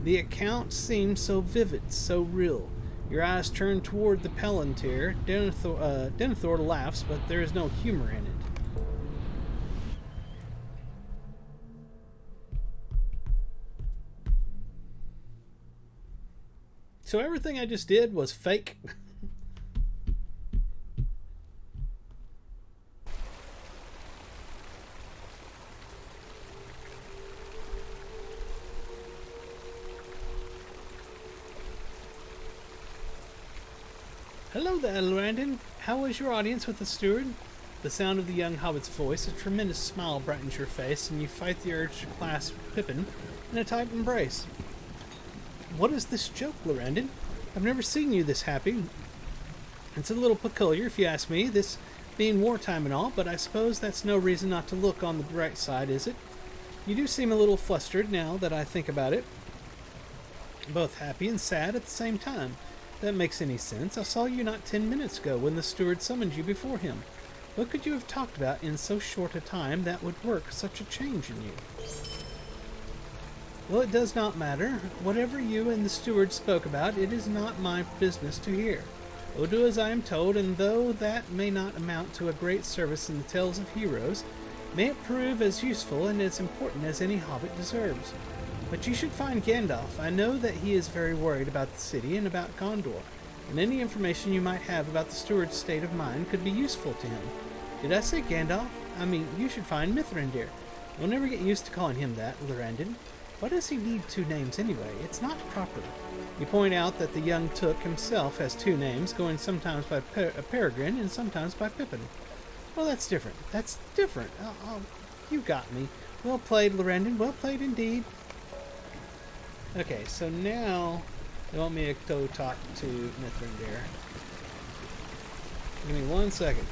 The account seems so vivid, so real. Your eyes turn toward the Palantir. Denethor laughs, but there is no humor in it. So everything I just did was fake? Hello there, Lorrandan. How was your audience with the steward? The sound of the young hobbit's voice, a tremendous smile brightens your face, and you fight the urge to clasp Pippin in a tight embrace. What is this joke, Lorrandan? I've never seen you this happy. It's a little peculiar, if you ask me, this being wartime and all, but I suppose that's no reason not to look on the bright side, is it? You do seem a little flustered now that I think about it. Both happy and sad at the same time. That makes any sense. I saw you not 10 minutes ago when the steward summoned you before him. What could you have talked about in so short a time that would work such a change in you? Well, it does not matter. Whatever you and the steward spoke about, it is not my business to hear. I will do as I am told, and though that may not amount to a great service in the tales of heroes, may it prove as useful and as important as any hobbit deserves. But you should find Gandalf. I know that he is very worried about the city and about Gondor, and any information you might have about the steward's state of mind could be useful to him. Did I say Gandalf? I mean, you should find Mithrandir. You'll never get used to calling him that, Lorrandan. Why does he need 2 names anyway? It's not proper. You point out that the young Took himself has 2 names, going sometimes by Peregrine and sometimes by Pippin. Well, that's different. That's different. Oh, you got me. Well played, Lorrandan. Well played indeed. Okay, so now they want me to go talk to Mithrandir. Give me 1 second.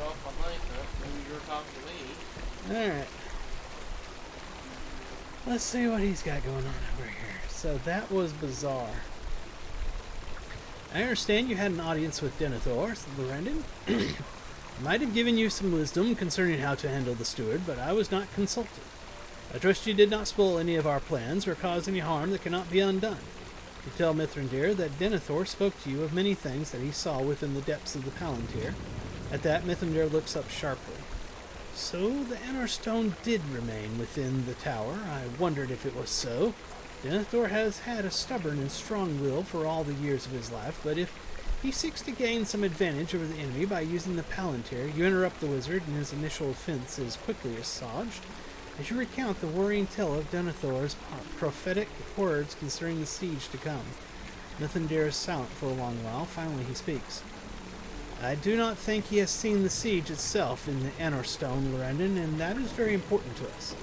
off my mic, huh? Maybe you're talking to me. Alright. Let's see what he's got going on over here. So that was bizarre. I understand you had an audience with Denethor, Lorrandan. Might have given you some wisdom concerning how to handle the steward, but I was not consulted. I trust you did not spoil any of our plans or cause any harm that cannot be undone. You tell Mithrandir that Denethor spoke to you of many things that he saw within the depths of the Palantir. At that, Mithrandir looks up sharply. So the inner stone did remain within the tower. I wondered if it was so. Denethor has had a stubborn and strong will for all the years of his life, but if he seeks to gain some advantage over the enemy by using the Palantir, you interrupt the wizard, and his initial offense is quickly assuaged as you recount the worrying tale of Denethor's prophetic words concerning the siege to come. Mithrandir is silent for a long while. Finally he speaks. I do not think he has seen the siege itself in the Anor Stone, Lorrandan, and that is very important to us.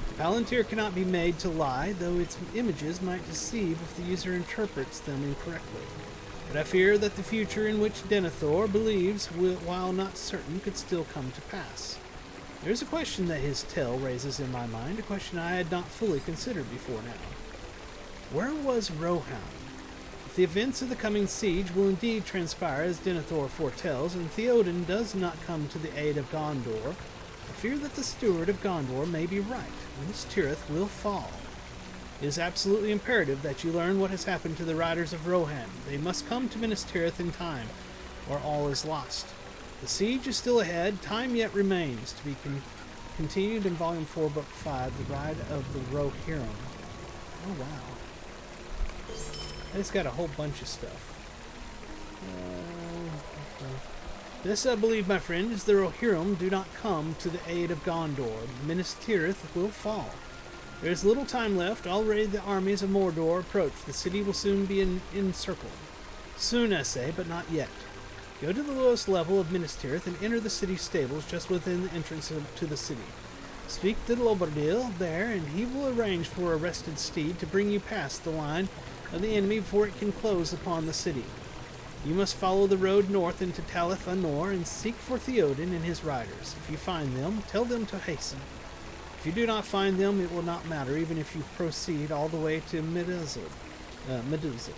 The Palantir cannot be made to lie, though its images might deceive if the user interprets them incorrectly. But I fear that the future in which Denethor believes, while not certain, could still come to pass. There is a question that his tale raises in my mind, a question I had not fully considered before now. Where was Rohan? If the events of the coming siege will indeed transpire as Denethor foretells, and Theoden does not come to the aid of Gondor, I fear that the steward of Gondor may be right, and this Tirith will fall. It is absolutely imperative that you learn what has happened to the riders of Rohan. They must come to Minas Tirith in time, or all is lost. The siege is still ahead. Time yet remains. To be continued in Volume 4, Book 5, The Ride of the Rohirrim. Oh, wow. It's got a whole bunch of stuff. This, I believe, my friend, is the Rohirrim do not come to the aid of Gondor. Minas Tirith will fall. There is little time left. Already the armies of Mordor approach. The city will soon be encircled. Soon, I say, but not yet. Go to the lowest level of Minas Tirith and enter the city stables just within the entrance to the city. Speak to Lobardil there, and he will arrange for a rested steed to bring you past the line of the enemy before it can close upon the city. You must follow the road north into Talith Anor and seek for Theoden and his riders. If you find them, tell them to hasten. If you do not find them, it will not matter, even if you proceed all the way to Medusa,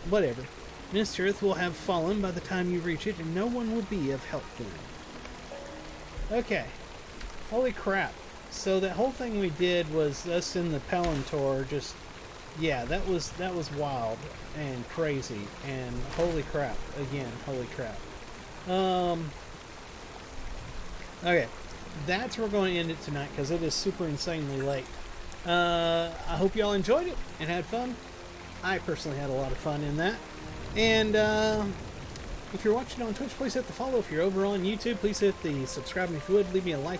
whatever. Minas Tirith will have fallen by the time you reach it, and no one will be of help then. Okay. Holy crap. So that whole thing we did was us in the Palantir just... Yeah, that was wild and crazy, and holy crap. Again, holy crap. Okay. That's where we're going to end it tonight, because it is super insanely late. I hope you all enjoyed it and had fun. I personally had a lot of fun in that. And if you're watching on Twitch, please hit the follow. If you're over on YouTube, please hit the subscribe. And if you would, leave me a like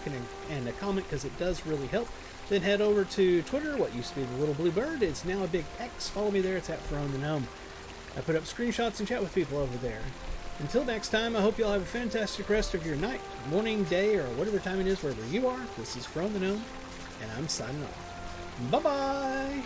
and a comment, because it does really help. Then head over to Twitter, what used to be the Little Blue Bird. It's now a big X. Follow me there. It's at Firefighting the Gnome. I put up screenshots and chat with people over there. Until next time, I hope you all have a fantastic rest of your night, morning, day, or whatever time it is wherever you are. This is Firefighting the Gnome, and I'm signing off. Bye-bye!